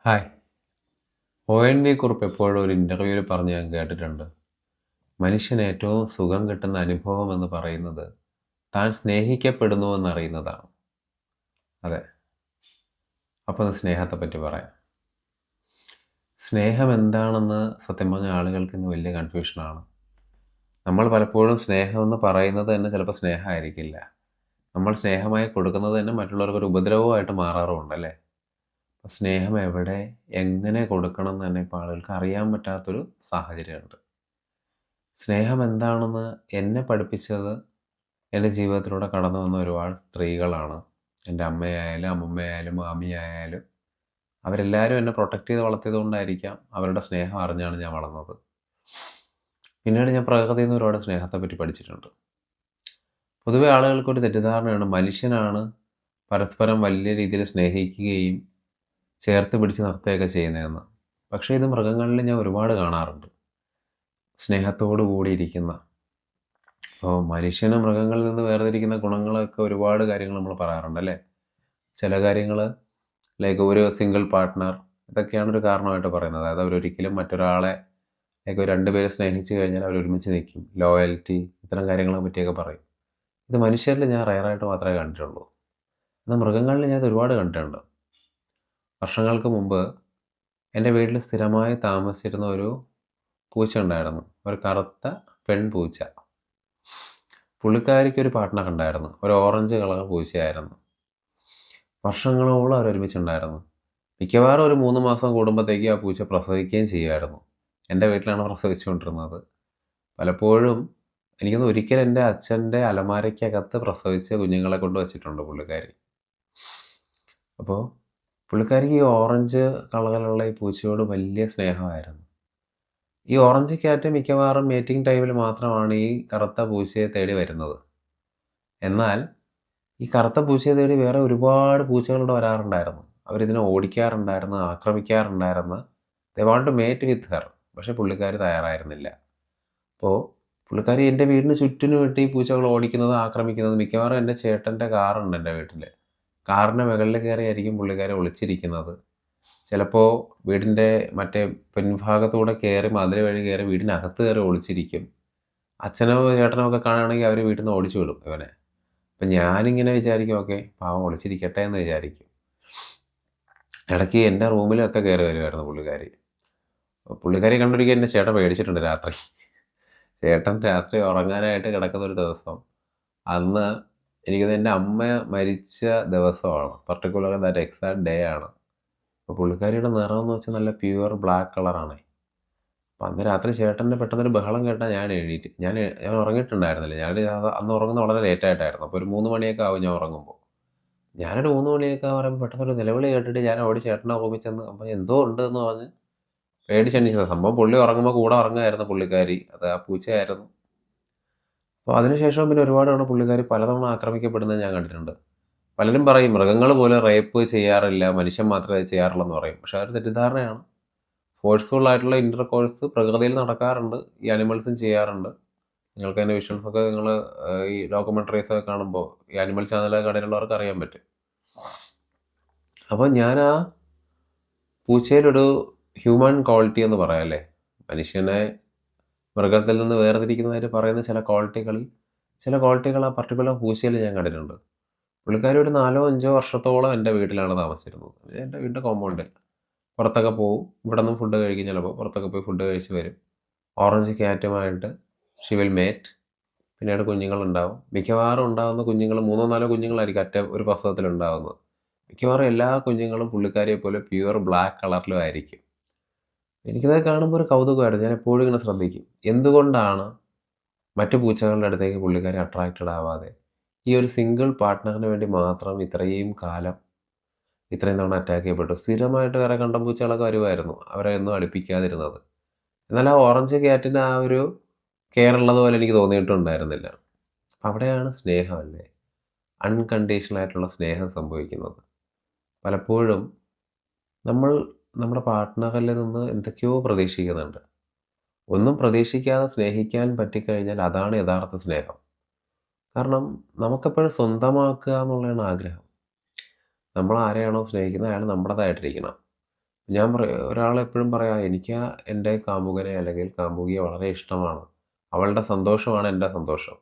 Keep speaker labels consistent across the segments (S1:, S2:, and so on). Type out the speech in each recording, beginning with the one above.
S1: Hi. Kurup എപ്പോഴും ഒരു ഇൻ്റർവ്യൂവിൽ പറഞ്ഞ് ഞാൻ കേട്ടിട്ടുണ്ട്. മനുഷ്യന് ഏറ്റവും സുഖം കിട്ടുന്ന അനുഭവം എന്ന് പറയുന്നത് താൻ സ്നേഹിക്കപ്പെടുന്നുവെന്നറിയുന്നതാണ്. അതെ. അപ്പോൾ അത് സ്നേഹത്തെപ്പറ്റി പറയാം. സ്നേഹം എന്താണെന്ന് സത്യം പറഞ്ഞാൽ ആളുകൾക്ക് ഇന്ന് വലിയ കൺഫ്യൂഷനാണ്. നമ്മൾ പലപ്പോഴും സ്നേഹമെന്ന് പറയുന്നത് തന്നെ ചിലപ്പോൾ സ്നേഹമായിരിക്കില്ല. നമ്മൾ സ്നേഹമായി കൊടുക്കുന്നത് തന്നെ മറ്റുള്ളവർക്കൊരു ഉപദ്രവമായിട്ട് മാറാറുമുണ്ട് അല്ലേ? അപ്പോൾ സ്നേഹം എവിടെ, എങ്ങനെ കൊടുക്കണം എന്ന് തന്നെ ഇപ്പോൾ ആളുകൾക്ക് അറിയാൻ പറ്റാത്തൊരു സാഹചര്യമുണ്ട്. സ്നേഹം എന്താണെന്ന് എന്നെ പഠിപ്പിച്ചത് എൻ്റെ ജീവിതത്തിലൂടെ കടന്നു വന്ന ഒരുപാട് സ്ത്രീകളാണ്. എൻ്റെ അമ്മയായാലും അമ്മൂമ്മയായാലും മാമിയായാലും അവരെല്ലാവരും എന്നെ പ്രൊട്ടക്റ്റ് ചെയ്ത് വളർത്തിയത് കൊണ്ടായിരിക്കാം അവരുടെ സ്നേഹം അറിഞ്ഞാണ് ഞാൻ വളർന്നത്. പിന്നീട് ഞാൻ പ്രകൃതിയിൽ നിന്ന് ഒരുപാട് സ്നേഹത്തെപ്പറ്റി പഠിച്ചിട്ടുണ്ട്. പൊതുവെ ആളുകൾക്കൊരു തെറ്റിദ്ധാരണയാണ് മനുഷ്യനാണ് പരസ്പരം വലിയ രീതിയിൽ സ്നേഹിക്കുകയും ചേർത്ത് പിടിച്ച് നിർത്തുകയൊക്കെ ചെയ്യുന്നതെന്ന്. പക്ഷേ ഇത് മൃഗങ്ങളിൽ ഞാൻ ഒരുപാട് കാണാറുണ്ട്. സ്നേഹത്തോടു കൂടിയിരിക്കുന്ന അപ്പോൾ മനുഷ്യന് മൃഗങ്ങളിൽ നിന്ന് വേർതിരിക്കുന്ന ഗുണങ്ങളൊക്കെ ഒരുപാട് കാര്യങ്ങൾ നമ്മൾ പറയാറുണ്ട് അല്ലേ? ചില കാര്യങ്ങൾ ലൈക്ക് ഒരു സിംഗിൾ പാർട്ട്ണർ ഇതൊക്കെയാണ് ഒരു കാരണമായിട്ട് പറയുന്നത്. അതായത് അവരൊരിക്കലും മറ്റൊരാളെ ലൈക്ക് രണ്ടുപേരെ സ്നേഹിച്ച് കഴിഞ്ഞാൽ അവർ ഒരുമിച്ച് നിൽക്കും. ലോയൽറ്റി ഇത്തരം കാര്യങ്ങളെ പറ്റിയൊക്കെ പറയും. ഇത് മനുഷ്യരിൽ ഞാൻ റെയറായിട്ട് മാത്രമേ കണ്ടിട്ടുള്ളൂ. എന്നാൽ മൃഗങ്ങളിൽ ഞാൻ ഇത് ഒരുപാട് കണ്ടിട്ടുണ്ട്. വർഷങ്ങൾക്ക് മുമ്പ് എൻ്റെ വീട്ടിൽ സ്ഥിരമായി താമസിച്ചിരുന്ന ഒരു പൂച്ച ഉണ്ടായിരുന്നു. ഒരു കറുത്ത പെൺപൂച്ച. പുള്ളിക്കാരിക്കൊരു പാർട്ട്ണർ ഉണ്ടായിരുന്നു. ഒരു ഓറഞ്ച് കളർ പൂച്ചയായിരുന്നു. വർഷങ്ങളോളം അവരൊരുമിച്ചുണ്ടായിരുന്നു. മിക്കവാറും ഒരു 3 മാസം കൂടുമ്പോഴത്തേക്ക് ആ പൂച്ച പ്രസവിക്കുകയും ചെയ്യുമായിരുന്നു. എൻ്റെ വീട്ടിലാണ് പ്രസവിച്ചുകൊണ്ടിരുന്നത്. പലപ്പോഴും എനിക്കൊന്ന് ഒരിക്കൽ എൻ്റെ അച്ഛൻ്റെ അലമാരയ്ക്കകത്ത് പ്രസവിച്ച കുഞ്ഞുങ്ങളെ കൊണ്ട് വച്ചിട്ടുണ്ട് പുള്ളിക്കാരി. അപ്പോൾ പുള്ളിക്കാരിക്ക് ഈ ഓറഞ്ച് കളറിലുള്ള ഈ പൂച്ചയോട് വലിയ സ്നേഹമായിരുന്നു. ഈ ഓറഞ്ച് ക്യാറ്റ് മിക്കവാറും മീറ്റിംഗ് ടൈമിൽ മാത്രമാണ് ഈ കറുത്ത പൂച്ചയെ തേടി വരുന്നത്. എന്നാൽ ഈ കറുത്ത പൂച്ചയെ തേടി വേറെ ഒരുപാട് പൂച്ചകളിവിടെ വരാറുണ്ടായിരുന്നു. അവരിതിനെ ഓടിക്കാറുണ്ടായിരുന്നു, ആക്രമിക്കാറുണ്ടായിരുന്നു. They want to mate with her. പക്ഷേ പുള്ളിക്കാരി തയ്യാറായിരുന്നില്ല. അപ്പോൾ പുള്ളിക്കാരി എൻ്റെ വീടിന് ചുറ്റിനുമിട്ട് ഈ പൂച്ചകൾ ഓടിക്കുന്നത്, ആക്രമിക്കുന്നത്. മിക്കവാറും എൻ്റെ ചേട്ടൻ്റെ കാറുണ്ട് എൻ്റെ വീട്ടിൽ. കാറിൻ്റെ മുകളിൽ കയറിയായിരിക്കും പുള്ളിക്കാരി ഒളിച്ചിരിക്കുന്നത്. ചിലപ്പോൾ വീടിൻ്റെ മറ്റേ പിൻഭാഗത്തൂടെ കയറി മതിൽ വഴി കയറി വീടിനകത്ത് കയറി ഒളിച്ചിരിക്കും. അച്ഛനോ ചേട്ടനോ ഒക്കെ കാണുകയാണെങ്കിൽ അവർ വീട്ടിൽ നിന്ന് ഓടിച്ചു വിടും ഇവനെ. അപ്പം ഞാനിങ്ങനെ വിചാരിക്കും ഓക്കെ പാവം ഒളിച്ചിരിക്കട്ടെ എന്ന് വിചാരിക്കും. ഇടയ്ക്ക് എൻ്റെ റൂമിലൊക്കെ കയറി വരുമായിരുന്നു പുള്ളിക്കാരി. പുള്ളിക്കാരി കണ്ടൊരിക്കൽ എൻ്റെ ചേട്ടൻ പേടിച്ചിട്ടുണ്ട് രാത്രി. ചേട്ടൻ രാത്രി ഉറങ്ങാനായിട്ട് കിടക്കുന്ന ഒരു ദിവസം, അന്ന് എനിക്കത് എൻ്റെ അമ്മ മരിച്ച ദിവസമാണ്. പർട്ടിക്കുലർ ദാറ്റ് എക്സാക്ട് ഡേ ആണ്. അപ്പോൾ പുള്ളിക്കാരിയുടെ നിറം എന്ന് വെച്ചാൽ നല്ല പ്യുവർ ബ്ലാക്ക് കളറാണ്. അപ്പോൾ അന്ന് രാത്രി ചേട്ടൻ്റെ പെട്ടെന്നൊരു ബഹളം കേട്ടാൽ ഞാൻ എഴുന്നേറ്റ്. ഞാൻ ഉറങ്ങിയിട്ടുണ്ടായിരുന്നില്ല. അന്ന് ഉറങ്ങുന്നത് വളരെ ലേറ്റായിട്ടായിരുന്നു. അപ്പോൾ ഒരു 3 മണിയൊക്കെ ആവും ഞാൻ ഉറങ്ങുമ്പോൾ. ഞാനൊരു 3 മണിയൊക്കെ പറയുമ്പോൾ പെട്ടെന്നൊരു നിലവിളി കേട്ടിട്ട് ഞാൻ ഓടി ചേട്ടനെ റൂമിൽ ചെന്ന് അപ്പോൾ എന്തോ ഉണ്ട് എന്ന് പറഞ്ഞ് പേടിച്ചെണീച്ചതാണ്. സംഭവം പുള്ളി ഉറങ്ങുമ്പോൾ കൂടെ ഉറങ്ങുമായിരുന്നു പുള്ളിക്കാരി. അത് ആ പൂച്ചയായിരുന്നു. അപ്പോൾ അതിനുശേഷം പിന്നെ ഒരുപാട് തവണ പുള്ളിക്കാരി പലതവണ ആക്രമിക്കപ്പെടുന്നത് ഞാൻ കണ്ടിട്ടുണ്ട്. പലരും പറയും മൃഗങ്ങൾ പോലും റേപ്പ് ചെയ്യാറില്ല, മനുഷ്യൻ മാത്രമേ അത് ചെയ്യാറുള്ളൂ എന്ന് പറയും. പക്ഷേ അതൊരു തെറ്റിദ്ധാരണയാണ്. ഫോഴ്സ്ഫുൾ ആയിട്ടുള്ള ഇൻ്റർ കോഴ്സ് പ്രകൃതിയിൽ നടക്കാറുണ്ട്. ഈ അനിമൽസും ചെയ്യാറുണ്ട്. നിങ്ങൾക്ക് അതിൻ്റെ വിഷ്വൽസൊക്കെ നിങ്ങൾ ഈ ഡോക്യുമെൻ്ററീസൊക്കെ കാണുമ്പോൾ ഈ അനിമൽ ചാനലൊക്കെ കടയിലുള്ളവർക്ക് അറിയാൻ പറ്റും. അപ്പോൾ ഞാൻ ആ പൂച്ചയിലൊരു ഹ്യൂമൻ ക്വാളിറ്റി എന്ന് പറയാം അല്ലേ, മനുഷ്യനെ മൃഗത്തിൽ നിന്ന് വേർതിരിക്കുന്നതായിട്ട് പറയുന്ന ചില ക്വാളിറ്റികൾ ആ പർട്ടിക്കുലർ പൂച്ചയിൽ ഞാൻ കണ്ടിട്ടുണ്ട്. പുള്ളിക്കാരി ഒരു 4-5 വർഷത്തോളം എൻ്റെ വീട്ടിലാണ് താമസിച്ചിരുന്നത്. എൻ്റെ വീടിൻ്റെ കോമ്പൗണ്ടിൽ. പുറത്തൊക്കെ പോവും. ഇവിടെ നിന്ന് ഫുഡ് കഴിക്കും. ചിലപ്പോൾ പുറത്തൊക്കെ പോയി ഫുഡ് കഴിച്ച് വരും. ഓറഞ്ച് ക്യാറ്റുമായിട്ട് ഷി വിൽ മേറ്റ്. പിന്നീട് കുഞ്ഞുങ്ങളുണ്ടാവും. മിക്കവാറും ഉണ്ടാകുന്ന കുഞ്ഞുങ്ങൾ 3-4 കുഞ്ഞുങ്ങളായിരിക്കും ഒരു പ്രസവത്തിലുണ്ടാകുന്നത്. മിക്കവാറും എല്ലാ കുഞ്ഞുങ്ങളും പുള്ളിക്കാരിയെ പോലെ പ്യുവർ ബ്ലാക്ക് കളറിലും ആയിരിക്കും. എനിക്കത് കാണുമ്പോൾ ഒരു കൗതുകമായിരുന്നു. ഞാൻ എപ്പോഴും ഇങ്ങനെ ശ്രദ്ധിക്കും. എന്തുകൊണ്ടാണ് മറ്റു പൂച്ചകളുടെ അടുത്തേക്ക് പുള്ളിക്കാരി അട്രാക്റ്റഡ് ആവാതെ ഈ ഒരു സിംഗിൾ പാർട്ട്ണറിന് വേണ്ടി മാത്രം ഇത്രയും കാലം ഇത്രയും തവണ അറ്റാക്ക് ചെയ്യപ്പെട്ടു? സ്ഥിരമായിട്ട് വേറെ കണ്ടം പൂച്ചകളൊക്കെ വരുമായിരുന്നു, അവരെ ഒന്നും അടുപ്പിക്കാതിരുന്നത്. എന്നാൽ ആ ഓറഞ്ച് ക്യാറ്റിന് ആ ഒരു കെയർ ഉള്ളതുപോലെ എനിക്ക് തോന്നിയിട്ടുണ്ടായിരുന്നില്ല. അവിടെയാണ് സ്നേഹമല്ലേ, അൺകണ്ടീഷണൽ ആയിട്ടുള്ള സ്നേഹം സംഭവിക്കുന്നത്. പലപ്പോഴും നമ്മൾ നമ്മുടെ പാർട്ട്ണറിൽ നിന്ന് എന്തൊക്കെയോ പ്രതീക്ഷിക്കുന്നുണ്ട്. ഒന്നും പ്രതീക്ഷിക്കാതെ സ്നേഹിക്കാൻ പറ്റിക്കഴിഞ്ഞാൽ അതാണ് യഥാർത്ഥ സ്നേഹം. കാരണം നമുക്കെപ്പോഴും സ്വന്തമാക്കുക എന്നുള്ളതാണ് ആഗ്രഹം. നമ്മൾ ആരെയാണോ സ്നേഹിക്കുന്നത് അയാൾ നമ്മുടേതായിട്ടിരിക്കണം. ഞാൻ ഒരാളെപ്പോഴും പറയാം, എനിക്ക് എൻ്റെ കാമുകനെ അല്ലെങ്കിൽ കാമുകിയെ വളരെ ഇഷ്ടമാണ്. അവളുടെ സന്തോഷമാണ് എൻ്റെ സന്തോഷം.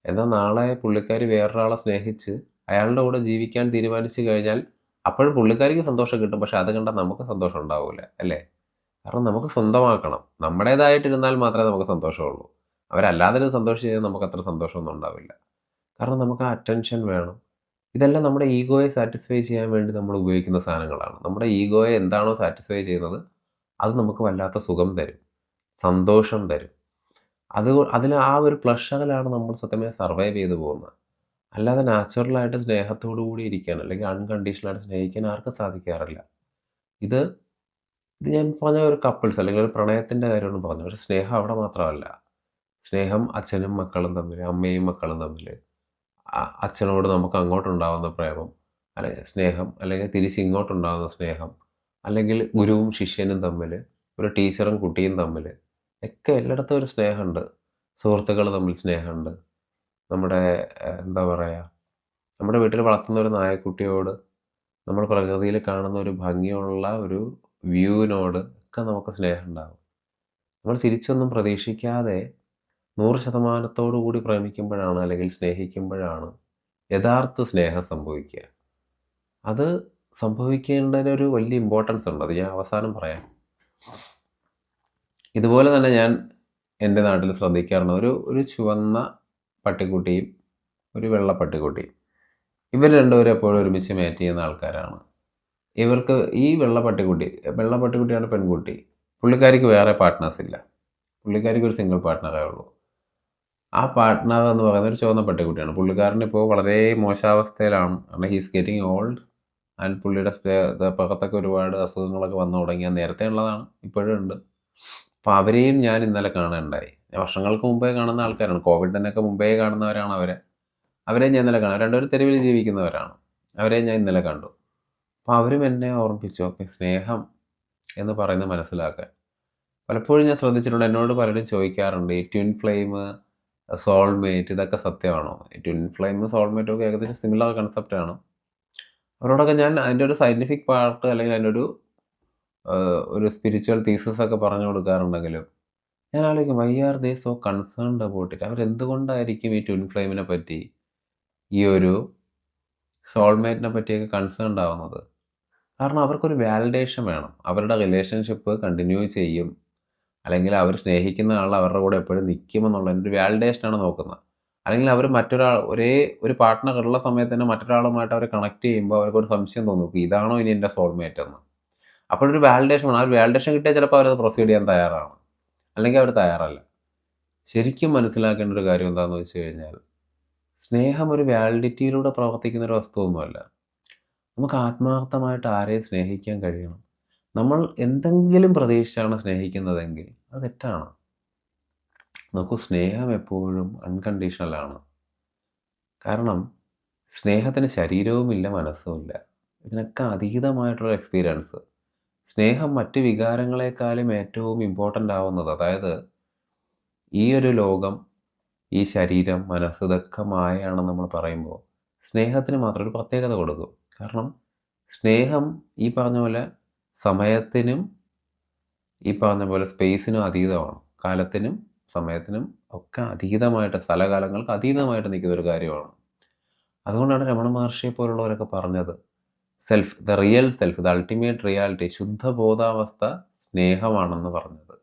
S1: എന്നാൽ നാളെ പുള്ളിക്കാരി വേറൊരാളെ സ്നേഹിച്ച് അയാളുടെ കൂടെ ജീവിക്കാൻ തീരുമാനിച്ചു കഴിഞ്ഞാൽ അപ്പോഴും പുള്ളിക്കാരിക്ക് സന്തോഷം കിട്ടും. പക്ഷെ അത് കണ്ടാൽ നമുക്ക് സന്തോഷം ഉണ്ടാവില്ല, അല്ലേ? കാരണം നമുക്ക് സ്വന്തമാക്കണം. നമ്മുടേതായിട്ടിരുന്നാൽ മാത്രമേ നമുക്ക് സന്തോഷമുള്ളൂ. അവരല്ലാതെ സന്തോഷിച്ച് കഴിഞ്ഞാൽ നമുക്ക് അത്ര സന്തോഷമൊന്നും ഉണ്ടാവില്ല. കാരണം നമുക്ക് ആ അറ്റൻഷൻ വേണം. ഇതെല്ലാം നമ്മുടെ ഈഗോയെ സാറ്റിസ്ഫൈ ചെയ്യാൻ വേണ്ടി നമ്മൾ ഉപയോഗിക്കുന്ന സാധനങ്ങളാണ്. നമ്മുടെ ഈഗോയെ എന്താണോ സാറ്റിസ്ഫൈ ചെയ്യുന്നത് അത് നമുക്ക് വല്ലാത്ത സുഖം തരും, സന്തോഷം തരും. അതിൽ ആ ഒരു പ്ലഷറിലാണ് നമ്മൾ സത്യമായി സർവൈവ് ചെയ്ത് പോകുന്നത്. അല്ലാതെ നാച്ചുറലായിട്ട് സ്നേഹത്തോടു കൂടി ഇരിക്കാൻ അല്ലെങ്കിൽ അൺകണ്ടീഷണലായിട്ട് സ്നേഹിക്കാൻ ആർക്കും സാധിക്കാറില്ല. ഇത് ഇത് ഞാൻ പറഞ്ഞ ഒരു കപ്പിൾസ് അല്ലെങ്കിൽ ഒരു പ്രണയത്തിൻ്റെ കാര്യമാണ് പറഞ്ഞത്. പക്ഷേ സ്നേഹം അവിടെ മാത്രമല്ല. സ്നേഹം അച്ഛനും മക്കളും തമ്മിൽ, അമ്മയും മക്കളും തമ്മിൽ, അച്ഛനോട് നമുക്ക് അങ്ങോട്ടുണ്ടാകുന്ന പ്രേമം, അല്ലെങ്കിൽ സ്നേഹം, അല്ലെങ്കിൽ തിരിച്ച് ഇങ്ങോട്ടുണ്ടാകുന്ന സ്നേഹം, അല്ലെങ്കിൽ ഗുരുവും ശിഷ്യനും തമ്മിൽ, ഒരു ടീച്ചറും കുട്ടിയും തമ്മിൽ ഒക്കെ എല്ലായിടത്തും ഒരു സ്നേഹമുണ്ട്. സുഹൃത്തുക്കൾ തമ്മിൽ സ്നേഹമുണ്ട്. നമ്മുടെ എന്താ പറയുക, നമ്മുടെ വീട്ടിൽ വളർത്തുന്ന ഒരു നായക്കുട്ടിയോട്, നമ്മൾ പ്രകൃതിയിൽ കാണുന്ന ഒരു ഭംഗിയുള്ള ഒരു വ്യൂവിനോട് ഒക്കെ നമുക്ക് സ്നേഹം ഉണ്ടാകും. നമ്മൾ തിരിച്ചൊന്നും പ്രതീക്ഷിക്കാതെ 100% കൂടി പ്രേമിക്കുമ്പോഴാണ് അല്ലെങ്കിൽ സ്നേഹിക്കുമ്പോഴാണ് യഥാർത്ഥ സ്നേഹം സംഭവിക്കുക. അത് സംഭവിക്കേണ്ടതിനൊരു വലിയ ഇമ്പോർട്ടൻസ് ഉണ്ട്. അത് ഞാൻ അവസാനം പറയാം. ഇതുപോലെ തന്നെ ഞാൻ എൻ്റെ നാട്ടിൽ ശ്രദ്ധിക്കാറുണ്ട്. ഒരു ചുവന്ന പട്ടിക്കുട്ടിയും ഒരു വെള്ള പട്ടിക്കുട്ടിയും. ഇവർ രണ്ടുപേരും എപ്പോഴും ഒരുമിച്ച് മാറ്റ് ചെയ്യുന്ന ആൾക്കാരാണ്. ഇവർക്ക് ഈ വെള്ള പട്ടിക്കുട്ടിയാണ് പെൺകുട്ടി. പുള്ളിക്കാരിക്ക് വേറെ പാർട്ട്നേഴ്സ് ഇല്ല. പുള്ളിക്കാരിക്ക് ഒരു സിംഗിൾ പാർട്ട്ണറേ ഉള്ളൂ. ആ പാർട്ട്ണർ എന്ന് പറയുന്നത് ഒരു ചുവന്ന പട്ടിക്കുട്ടിയാണ്. പുള്ളിക്കാരൻ ഇപ്പോൾ വളരെ മോശാവസ്ഥയിലാണ്. കാരണം ഹീസ് ഗെറ്റിംഗ് ഓൾഡ് ആൻഡ് പുള്ളിയുടെ പുറത്തൊക്കെ ഒരുപാട് അസുഖങ്ങളൊക്കെ വന്നു തുടങ്ങിയ നേരത്തെ ഉള്ളതാണ്, ഇപ്പോഴും ഉണ്ട്. അപ്പോൾ അവരെയും ഞാൻ ഇന്നലെ കാണാനുണ്ടായി. വർഷങ്ങൾക്ക് മുമ്പേ കാണുന്ന ആൾക്കാരാണ്. കോവിഡിനൊക്കെ മുമ്പേ കാണുന്നവരാണ് അവരെയും ഞാൻ ഇന്നലെ കാണാം. രണ്ടുപേരും തെരുവിൽ ജീവിക്കുന്നവരാണ്. അവരെയും ഞാൻ ഇന്നലെ കണ്ടു. അപ്പോൾ അവരും എന്നെ ഓർമ്മിപ്പിച്ചു, ഓക്കെ, സ്നേഹം എന്ന് പറയുന്നത് മനസ്സിലാക്കാൻ. പലപ്പോഴും ഞാൻ ശ്രദ്ധിച്ചിട്ടുണ്ട്, എന്നോട് പലരും ചോദിക്കാറുണ്ട്, ഈ ട്വിൻ ഫ്ലെയിം, സോൾമേറ്റ്, ഇതൊക്കെ സത്യമാണോ? ഈ ട്വിൻ ഫ്ലെയിമും സോൾമേറ്റും ഒക്കെ ഏകദേശം സിമിലർ കൺസെപ്റ്റാണ്. അവരോടൊക്കെ ഞാൻ അതിൻ്റെ ഒരു സയൻറ്റിഫിക് പാർട്ട് അല്ലെങ്കിൽ അതിൻ്റെ ഒരു സ്പിരിച്വൽ തീസിസ് ഒക്കെ പറഞ്ഞു കൊടുക്കാറുണ്ടെങ്കിലും ഞാൻ ആലോചിക്കും, why are they so concerned about it? അവരെന്തുകൊണ്ടായിരിക്കും ഈ ട്വിൻ ഫ്ലെയിമിനെ പറ്റി, ഈ ഒരു സോൾമേറ്റിനെ പറ്റിയൊക്കെ കൺസേൺഡ് ആവുന്നത്? കാരണം അവർക്കൊരു വാലിഡേഷൻ വേണം. അവരുടെ റിലേഷൻഷിപ്പ് കണ്ടിന്യൂ ചെയ്യും, അല്ലെങ്കിൽ അവർ സ്നേഹിക്കുന്ന ആൾ അവരുടെ കൂടെ എപ്പോഴും നിൽക്കുമെന്നുള്ളതിൻ്റെ ഒരു വാലിഡേഷനാണ് നോക്കുന്നത്. അല്ലെങ്കിൽ അവർ ഒരു പാർട്ട്ണർ ഉള്ള സമയത്ത് തന്നെ മറ്റൊരാളുമായിട്ട് അവർ കണക്ട് ചെയ്യുമ്പോൾ അവർക്കൊരു സംശയം തോന്നും, ഇതാണോ ഇനി എൻ്റെ സോൾമേറ്റ് എന്ന്. അപ്പോഴൊരു വാലിഡേഷൻ വേണം. ആ ഒരു വാലിഡേഷൻ കിട്ടിയാൽ ചിലപ്പോൾ അവരത് പ്രൊസീഡ് ചെയ്യാൻ തയ്യാറാണ്, അല്ലെങ്കിൽ അവർ തയ്യാറല്ല. ശരിക്കും മനസ്സിലാക്കേണ്ട ഒരു കാര്യം എന്താണെന്ന് വെച്ച് കഴിഞ്ഞാൽ, സ്നേഹം ഒരു വാലിഡിറ്റിയിലൂടെ പ്രവർത്തിക്കുന്ന ഒരു വസ്തുവൊന്നുമല്ല. നമുക്ക് ആത്മാർത്ഥമായിട്ട് ആരെയും സ്നേഹിക്കാൻ കഴിയണം. നമ്മൾ എന്തെങ്കിലും പ്രതീക്ഷിച്ചാണ് സ്നേഹിക്കുന്നതെങ്കിൽ അത് തെറ്റാണ്. നമുക്ക് സ്നേഹം എപ്പോഴും അൺകണ്ടീഷണലാണ്. കാരണം സ്നേഹത്തിന് ശരീരവുമില്ല, മനസ്സുമില്ല. ഇതിനൊക്കെ അതീതമായിട്ടുള്ള എക്സ്പീരിയൻസ്. സ്നേഹം മറ്റ് വികാരങ്ങളെക്കാളും ഏറ്റവും ഇമ്പോർട്ടൻ്റ് ആവുന്നത്, അതായത് ഈ ഒരു ലോകം, ഈ ശരീരം, മനസ്സ്, ഇതൊക്കെ മായയാണെന്ന് നമ്മൾ പറയുമ്പോൾ സ്നേഹത്തിന് മാത്രം ഒരു പ്രത്യേകത കൊടുക്കും. കാരണം സ്നേഹം ഈ പറഞ്ഞ പോലെ സമയത്തിനും ഈ പറഞ്ഞ പോലെ സ്പേസിനും അതീതമാണ്. കാലത്തിനും സമയത്തിനും ഒക്കെ അതീതമായിട്ട്, സ്ഥലകാലങ്ങൾക്ക് അതീതമായിട്ട് നിൽക്കുന്ന ഒരു കാര്യമാണ്. അതുകൊണ്ടാണ് രമണ മഹർഷിയെ പോലുള്ളവരൊക്കെ പറഞ്ഞത്, the real self, the ultimate reality, ശുദ്ധബോധാവസ്ഥ സ്നേഹമാണെന്ന് പറഞ്ഞത്.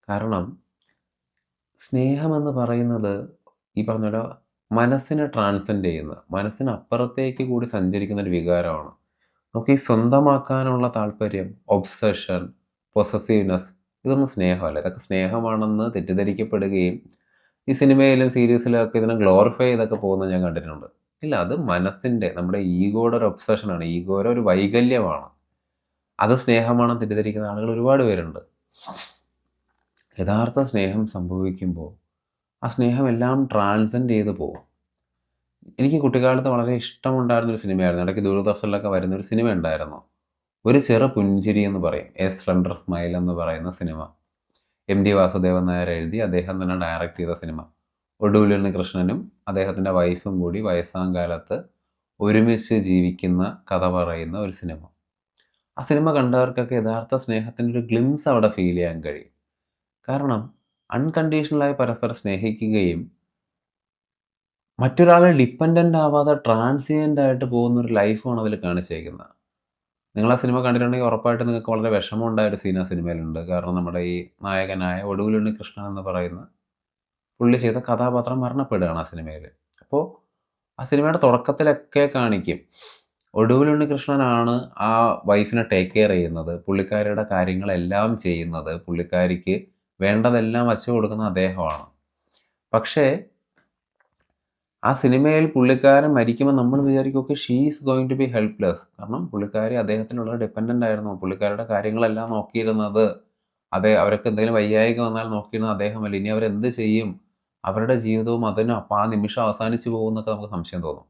S1: കാരണം സ്നേഹമെന്ന് പറയുന്നത് ഈ പറഞ്ഞ പോലെ മനസ്സിനെ ട്രാൻസെൻഡ് ചെയ്യുന്ന, മനസ്സിനപ്പുറത്തേക്ക് കൂടി സഞ്ചരിക്കുന്ന ഒരു വികാരമാണ്. നമുക്ക് ഈ സ്വന്തമാക്കാനുള്ള താല്പര്യം, ഒബ്സഷൻ, പൊസസീവ്നെസ്, ഇതൊന്നും സ്നേഹമല്ല. ഇതൊക്കെ സ്നേഹമാണെന്ന് തെറ്റിദ്ധരിക്കപ്പെടുകയും ഈ സിനിമയിലും സീരീസിലും ഒക്കെ ഇതിനെ ഗ്ലോറിഫൈ ചെയ്തൊക്കെ പോകുന്നത് ഞാൻ കണ്ടിട്ടുണ്ട്. ഇല്ല, അത് മനസ്സിൻ്റെ, നമ്മുടെ ഈഗോയുടെ ഒരു ഒബ്സഷനാണ്, ഈഗോയുടെ ഒരു വൈകല്യമാണ്. അത് സ്നേഹമാണെന്ന് തെറ്റിദ്ധരിക്കുന്ന ആളുകൾ ഒരുപാട് പേരുണ്ട്. യഥാർത്ഥ സ്നേഹം സംഭവിക്കുമ്പോൾ ആ സ്നേഹം എല്ലാം ട്രാൻസെൻഡ് ചെയ്ത് പോകും. എനിക്ക് കുട്ടിക്കാലത്ത് വളരെ ഇഷ്ടമുണ്ടായിരുന്നൊരു സിനിമയായിരുന്നു, ഇടയ്ക്ക് ദൂരദർശനിലൊക്കെ വരുന്നൊരു സിനിമ ഉണ്ടായിരുന്നു, ഒരു ചെറു പുഞ്ചിരി എന്ന് പറയും, എ സ്പ്ലെൻഡർ സ്മൈൽ എന്ന് പറയുന്ന സിനിമ. MD വാസുദേവൻ നായർ എഴുതി അദ്ദേഹം തന്നെ ഡയറക്റ്റ് ചെയ്ത സിനിമ. ഒടുവിൽ കൃഷ്ണനും അദ്ദേഹത്തിൻ്റെ വൈഫും കൂടി വയസ്സാം കാലത്ത് ഒരുമിച്ച് ജീവിക്കുന്ന കഥ പറയുന്ന ഒരു സിനിമ. ആ സിനിമ കണ്ടവർക്കൊക്കെ യഥാർത്ഥ സ്നേഹത്തിൻ്റെ ഒരു ഗ്ലിംസ് അവിടെ ഫീൽ ചെയ്യാൻ കഴിയും. കാരണം അൺകണ്ടീഷണലായി പരസ്പരം സ്നേഹിക്കുകയും മറ്റൊരാളെ ഡിപ്പെൻഡൻ്റ് ആവാതെ ട്രാൻസിയൻ്റ് ആയിട്ട് പോകുന്നൊരു ലൈഫാണ് അതിൽ കാണിച്ചേക്കുന്നത്. നിങ്ങൾ ആ സിനിമ കണ്ടിട്ടുണ്ടെങ്കിൽ ഉറപ്പായിട്ടും നിങ്ങൾക്ക് വളരെ വിഷമമുണ്ടായ ഒരു സീൻ ആ സിനിമയിലുണ്ട്. കാരണം നമ്മുടെ ഈ നായകനായ ഒടുവിൽ ഉണ്ണികൃഷ്ണൻ എന്ന് പറയുന്ന പുള്ളി ചെയ്ത കഥാപാത്രം മരണപ്പെടുകയാണ് ആ സിനിമയിൽ. അപ്പോൾ ആ സിനിമയുടെ തുടക്കത്തിലൊക്കെ കാണിക്കും, ഒടുവിൽ ഉണ്ണികൃഷ്ണനാണ് ആ വൈഫിനെ ടേക്ക് കെയർ ചെയ്യുന്നത്, പുള്ളിക്കാരിയുടെ കാര്യങ്ങളെല്ലാം ചെയ്യുന്നത്, പുള്ളിക്കാരിക്ക് വേണ്ടതെല്ലാം വച്ചു കൊടുക്കുന്ന അദ്ദേഹമാണ്. പക്ഷേ ആ സിനിമയിൽ പുള്ളിക്കാരൻ മരിക്കുമ്പോൾ നമ്മൾ വിചാരിക്കും okay she is going to be helpless. കാരണം പുള്ളിക്കാരി അദ്ദേഹത്തിനുള്ള ഡിപ്പെൻഡൻ്റ് ആയിരുന്നു. പുള്ളിക്കാരുടെ കാര്യങ്ങളെല്ലാം നോക്കിയിരുന്നത് അവർക്ക് എന്തെങ്കിലും വയ്യായിക വന്നാൽ നോക്കിയിരുന്നത് അദ്ദേഹമല്ല. ഇനി അവരെന്ത് ചെയ്യും, അവരുടെ ജീവിതവും അതിന് ആ നിമിഷം അവസാനിച്ചു പോകുമെന്നൊക്കെ നമുക്ക് സംശയം തോന്നും.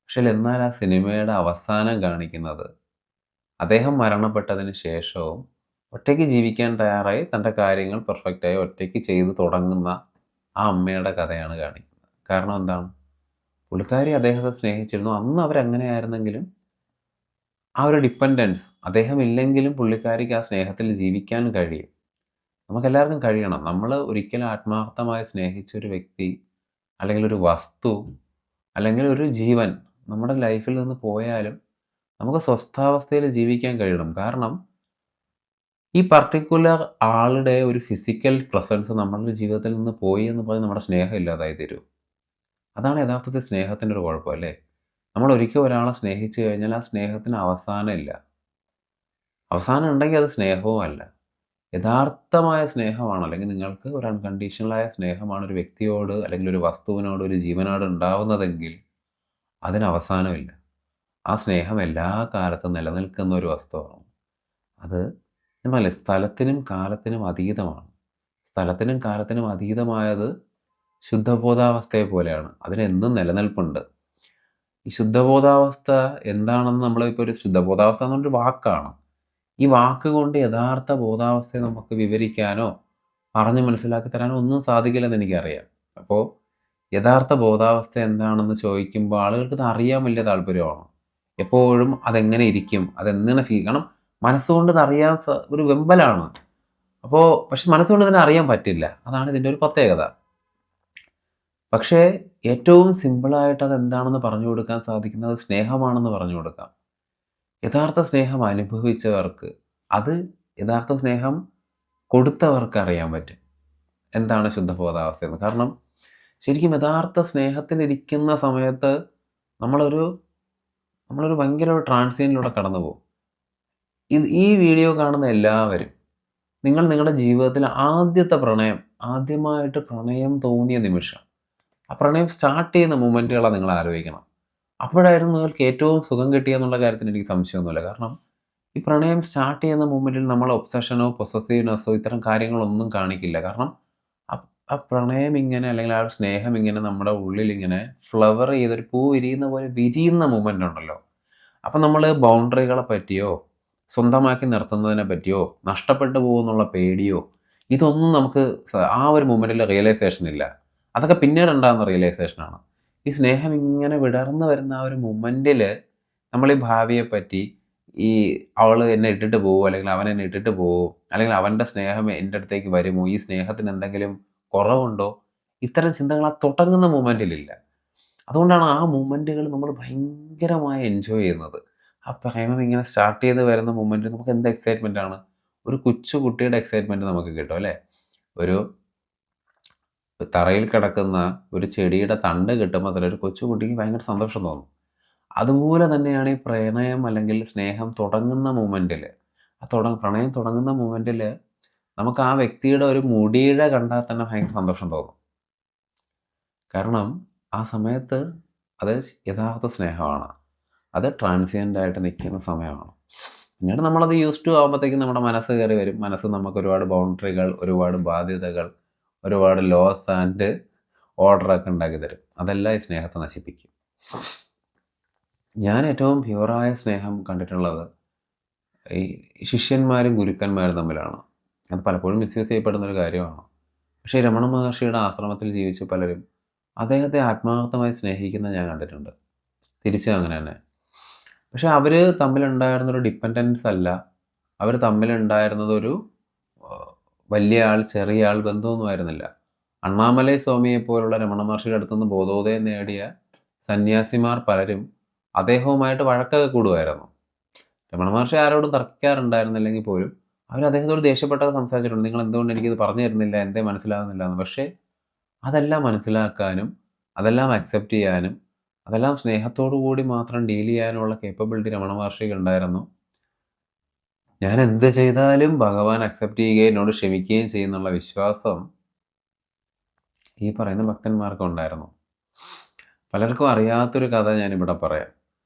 S1: പക്ഷേ എന്നാൽ ആ സിനിമയുടെ അവസാനം കാണിക്കുന്നത് അദ്ദേഹം മരണപ്പെട്ടതിന് ശേഷവും ഒറ്റയ്ക്ക് ജീവിക്കാൻ തയ്യാറായി തൻ്റെ കാര്യങ്ങൾ പെർഫെക്റ്റായി ഒറ്റയ്ക്ക് ചെയ്ത് തുടങ്ങുന്ന ആ അമ്മയുടെ കഥയാണ് കാണിക്കുന്നത്. കാരണം എന്താണ്, പുള്ളിക്കാരി അദ്ദേഹത്തെ സ്നേഹിച്ചിരുന്നു. അന്ന് അവരങ്ങനെയായിരുന്നെങ്കിലും ആ ഒരു ഡിപ്പെൻഡൻസ് അദ്ദേഹം ഇല്ലെങ്കിലും പുള്ളിക്കാരിക്ക് ആ സ്നേഹത്തിൽ ജീവിക്കാൻ കഴിയും. നമുക്കെല്ലാവർക്കും കഴിയണം. നമ്മൾ ഒരിക്കലും ആത്മാർത്ഥമായി സ്നേഹിച്ച ഒരു വ്യക്തി അല്ലെങ്കിൽ ഒരു വസ്തു അല്ലെങ്കിൽ ഒരു ജീവൻ നമ്മുടെ ലൈഫിൽ നിന്ന് പോയാലും നമുക്ക് സ്വസ്ഥാവസ്ഥയിൽ ജീവിക്കാൻ കഴിയണം. കാരണം ഈ പർട്ടിക്കുലർ ആളുടെ ഒരു ഫിസിക്കൽ പ്രസൻസ് നമ്മളുടെ ജീവിതത്തിൽ നിന്ന് പോയി എന്ന് പറഞ്ഞ് നമ്മുടെ സ്നേഹം ഇല്ലാതായി തരും. അതാണ് യഥാർത്ഥത്തിൽ സ്നേഹത്തിൻ്റെ ഒരു കുഴപ്പം, അല്ലേ? നമ്മൾ ഒരിക്കൽ ഒരാളെ സ്നേഹിച്ചു കഴിഞ്ഞാൽ ആ സ്നേഹത്തിന് അവസാനമില്ല. അവസാനം ഉണ്ടെങ്കിൽ അത് സ്നേഹവും അല്ല. യഥാർത്ഥമായ സ്നേഹമാണ്, അല്ലെങ്കിൽ നിങ്ങൾക്ക് ഒരു അൺകണ്ടീഷണലായ സ്നേഹമാണ് ഒരു വ്യക്തിയോട് അല്ലെങ്കിൽ ഒരു വസ്തുവിനോട് ഒരു ജീവനോട് ഉണ്ടാവുന്നതെങ്കിൽ അതിന് അവസാനമില്ല. ആ സ്നേഹം എല്ലാ കാലത്തും നിലനിൽക്കുന്ന ഒരു വസ്തുവാണ്. അത് നമ്മളല്ലേ സ്ഥലത്തിനും കാലത്തിനും അതീതമാണ്. സ്ഥലത്തിനും കാലത്തിനും അതീതമായത് ശുദ്ധബോധാവസ്ഥയെ പോലെയാണ്. അതിനെന്നും നിലനിൽപ്പുണ്ട്. ഈ ശുദ്ധബോധാവസ്ഥ എന്താണെന്ന് നമ്മളിപ്പോൾ ഒരു ശുദ്ധബോധാവസ്ഥ എന്ന് പറഞ്ഞൊരു വാക്കാണ്. ഈ വാക്ക് കൊണ്ട് യഥാർത്ഥ ബോധാവസ്ഥയെ നമുക്ക് വിവരിക്കാനോ പറഞ്ഞ് മനസ്സിലാക്കി തരാനോ ഒന്നും സാധിക്കില്ലെന്ന് എനിക്കറിയാം. അപ്പോൾ യഥാർത്ഥ ബോധാവസ്ഥ എന്താണെന്ന് ചോദിക്കുമ്പോൾ ആളുകൾക്ക് ഇത് അറിയാൻ വലിയ താല്പര്യമാണ്. എപ്പോഴും അതെങ്ങനെ ഇരിക്കും, അതെങ്ങനെ കാരണം മനസ്സുകൊണ്ട് ഇത് അറിയാൻ ഒരു വെമ്പലാണ്. അപ്പോൾ പക്ഷെ മനസ്സുകൊണ്ട് ഇതിനെ അറിയാൻ പറ്റില്ല. അതാണ് ഇതിൻ്റെ ഒരു പ്രത്യേകത. പക്ഷേ ഏറ്റവും സിമ്പിളായിട്ട് അതെന്താണെന്ന് പറഞ്ഞു കൊടുക്കാൻ സാധിക്കുന്നത് സ്നേഹമാണെന്ന് പറഞ്ഞു കൊടുക്കാം. യഥാർത്ഥ സ്നേഹം അനുഭവിച്ചവർക്ക്, അത് യഥാർത്ഥ സ്നേഹം കൊടുത്തവർക്ക് അറിയാൻ പറ്റും എന്താണ് ശുദ്ധബോധാവസ്ഥയെന്ന്. കാരണം ശരിക്കും യഥാർത്ഥ സ്നേഹത്തിലിരിക്കുന്ന സമയത്ത് നമ്മളൊരു ഭയങ്കര ഒരു ട്രാൻസിഷനിലൂടെ കടന്നു പോകും. ഈ വീഡിയോ കാണുന്ന എല്ലാവരും നിങ്ങളുടെ ജീവിതത്തിൽ ആദ്യമായിട്ട് പ്രണയം തോന്നിയ നിമിഷം, ആ പ്രണയം സ്റ്റാർട്ട് ചെയ്യുന്ന മൊമെൻറ്റുകളാണ് നിങ്ങൾ ആലോചിക്കണം. അപ്പോഴായിരുന്നു നിങ്ങൾക്ക് ഏറ്റവും സുഖം കിട്ടിയെന്നുള്ള കാര്യത്തിൽ എനിക്ക് സംശയമൊന്നുമില്ല. കാരണം ഈ പ്രണയം സ്റ്റാർട്ട് ചെയ്യുന്ന മൊമെൻറ്റിൽ നമ്മൾ ഒബ്സഷനോ പൊസസീവ്നെസ്സോ ഇത്തരം കാര്യങ്ങളൊന്നും കാണിക്കില്ല. കാരണം ആ പ്രണയം ഇങ്ങനെ അല്ലെങ്കിൽ ആ സ്നേഹം ഇങ്ങനെ നമ്മുടെ ഉള്ളിൽ ഇങ്ങനെ ഫ്ലവർ ചെയ്തൊരു പൂ വിരിയുന്ന പോലെ വിരിയുന്ന മൊമെൻ്റ് ഉണ്ടല്ലോ. അപ്പം നമ്മൾ ബൗണ്ടറികളെ പറ്റിയോ സ്വന്തമാക്കി നിർത്തുന്നതിനെ പറ്റിയോ നഷ്ടപ്പെട്ടു പോകുന്നുള്ള പേടിയോ ഇതൊന്നും നമുക്ക് ആ ഒരു മൊമെൻറ്റിൽ റിയലൈസേഷൻ ഇല്ല. അതൊക്കെ പിന്നീട് ഉണ്ടാകുന്ന റിയലൈസേഷനാണ്. ഈ സ്നേഹം ഇങ്ങനെ വിടർന്ന് വരുന്ന ആ ഒരു മൊമെൻറ്റിൽ നമ്മൾ ഈ ഭാവിയെപ്പറ്റി, ഈ അവൾ എന്നെ ഇട്ടിട്ട് പോവുമോ അല്ലെങ്കിൽ അവൻ എന്നെ ഇട്ടിട്ട് പോവുമോ അല്ലെങ്കിൽ അവൻ്റെ സ്നേഹം എൻ്റെ അടുത്തേക്ക് വരുമോ, ഈ സ്നേഹത്തിന് എന്തെങ്കിലും കുറവുണ്ടോ, ഇത്തരം ചിന്തകൾ ആ തുടങ്ങുന്ന മൊമെൻറ്റിലില്ല. അതുകൊണ്ടാണ് ആ മൊമെൻറ്റുകൾ നമ്മൾ ഭയങ്കരമായി എൻജോയ് ചെയ്യുന്നത്. ആ പ്രേമം ഇങ്ങനെ സ്റ്റാർട്ട് ചെയ്ത് വരുന്ന മൊമെൻറ്റ് നമുക്ക് എന്ത് എക്സൈറ്റ്മെൻ്റ് ആണ്. ഒരു കൊച്ചു കുട്ടിയുടെ എക്സൈറ്റ്മെൻറ്റ് നമുക്ക് കിട്ടും, അല്ലേ? ഒരു തറയിൽ കിടക്കുന്ന ഒരു ചെടിയുടെ തണ്ട് കിട്ടുമ്പോൾ തന്നെ ഒരു കൊച്ചു കുട്ടിക്ക് ഭയങ്കര സന്തോഷം തോന്നും. അതുപോലെ തന്നെയാണ് ഈ പ്രണയം അല്ലെങ്കിൽ സ്നേഹം തുടങ്ങുന്ന മൊമെൻറ്റിൽ, പ്രണയം തുടങ്ങുന്ന മൊമെൻറ്റിൽ നമുക്ക് ആ വ്യക്തിയുടെ ഒരു മുടിയിഴ കണ്ടാൽ തന്നെ ഭയങ്കര സന്തോഷം തോന്നും. കാരണം ആ സമയത്ത് അത് യഥാർത്ഥ സ്നേഹമാണ്. അത് ട്രാൻസിയൻ്റായിട്ട് നിൽക്കുന്ന സമയമാണ്. പിന്നീട് നമ്മളത് യൂസ് ടു ആകുമ്പോഴത്തേക്കും നമ്മുടെ മനസ്സ് കയറി വരും. മനസ്സ് നമുക്ക് ഒരുപാട് ബൗണ്ടറികൾ, ഒരുപാട് ബാധ്യതകൾ, ഒരുപാട് ലോസ് ആൻഡ് ഓർഡറൊക്കെ ഉണ്ടാക്കി തരും. അതെല്ലാം ഈ സ്നേഹത്തെ നശിപ്പിക്കും. ഞാൻ ഏറ്റവും പ്യുവറായ സ്നേഹം കണ്ടിട്ടുള്ളത് ഈ ശിഷ്യന്മാരും ഗുരുക്കന്മാരും തമ്മിലാണ്. അത് പലപ്പോഴും മിസ്യൂസ് ചെയ്യപ്പെടുന്നൊരു കാര്യമാണ്. പക്ഷേ രമണ മഹർഷിയുടെ ആശ്രമത്തിൽ ജീവിച്ച പലരും അദ്ദേഹത്തെ ആത്മാർത്ഥമായി സ്നേഹിക്കുന്നത് ഞാൻ കണ്ടിട്ടുണ്ട്. തിരിച്ചും അങ്ങനെ തന്നെ. പക്ഷെ അവർ തമ്മിലുണ്ടായിരുന്നൊരു ഡിപ്പെൻഡൻസ് അല്ല, അവർ തമ്മിലുണ്ടായിരുന്നതൊരു വലിയ ആൾ ചെറിയ ആൾ ബന്ധമൊന്നും ആയിരുന്നില്ല. അണ്ണാമലൈ സ്വാമിയെ പോലുള്ള രമണ മഹർഷിയുടെ അടുത്തുനിന്ന് ബോധോദയം നേടിയ സന്യാസിമാർ പലരും അദ്ദേഹവുമായിട്ട് വഴക്കൊക്കെ കൂടുമായിരുന്നു. രമണ മഹർഷി ആരോടും തർക്കിക്കാറുണ്ടായിരുന്നില്ലെങ്കിൽ പോലും അവർ അദ്ദേഹത്തോട് ദേഷ്യപ്പെട്ടൊക്കെ സംസാരിച്ചിട്ടുണ്ട്. നിങ്ങൾ എന്തുകൊണ്ട് എനിക്കിത് പറഞ്ഞു തരുന്നില്ല, എന്തേ മനസ്സിലാകുന്നില്ല എന്ന്. പക്ഷേ അതെല്ലാം മനസ്സിലാക്കാനും അതെല്ലാം അക്സെപ്റ്റ് ചെയ്യാനും അതെല്ലാം സ്നേഹത്തോടു കൂടി മാത്രം ഡീൽ ചെയ്യാനുള്ള കേപ്പബിലിറ്റി രമണ മഹർഷിക്ക് ഉണ്ടായിരുന്നു. ഞാൻ എന്ത് ചെയ്താലും ഭഗവാൻ അക്സെപ്റ്റ് ചെയ്യുകയും എന്നോട് ക്ഷമിക്കുകയും ചെയ്യുന്നുള്ള വിശ്വാസം ഈ പറയുന്ന ഭക്തന്മാർക്ക് ഉണ്ടായിരുന്നു. പലർക്കും അറിയാത്തൊരു കഥ ഞാനിവിടെ പറയാം.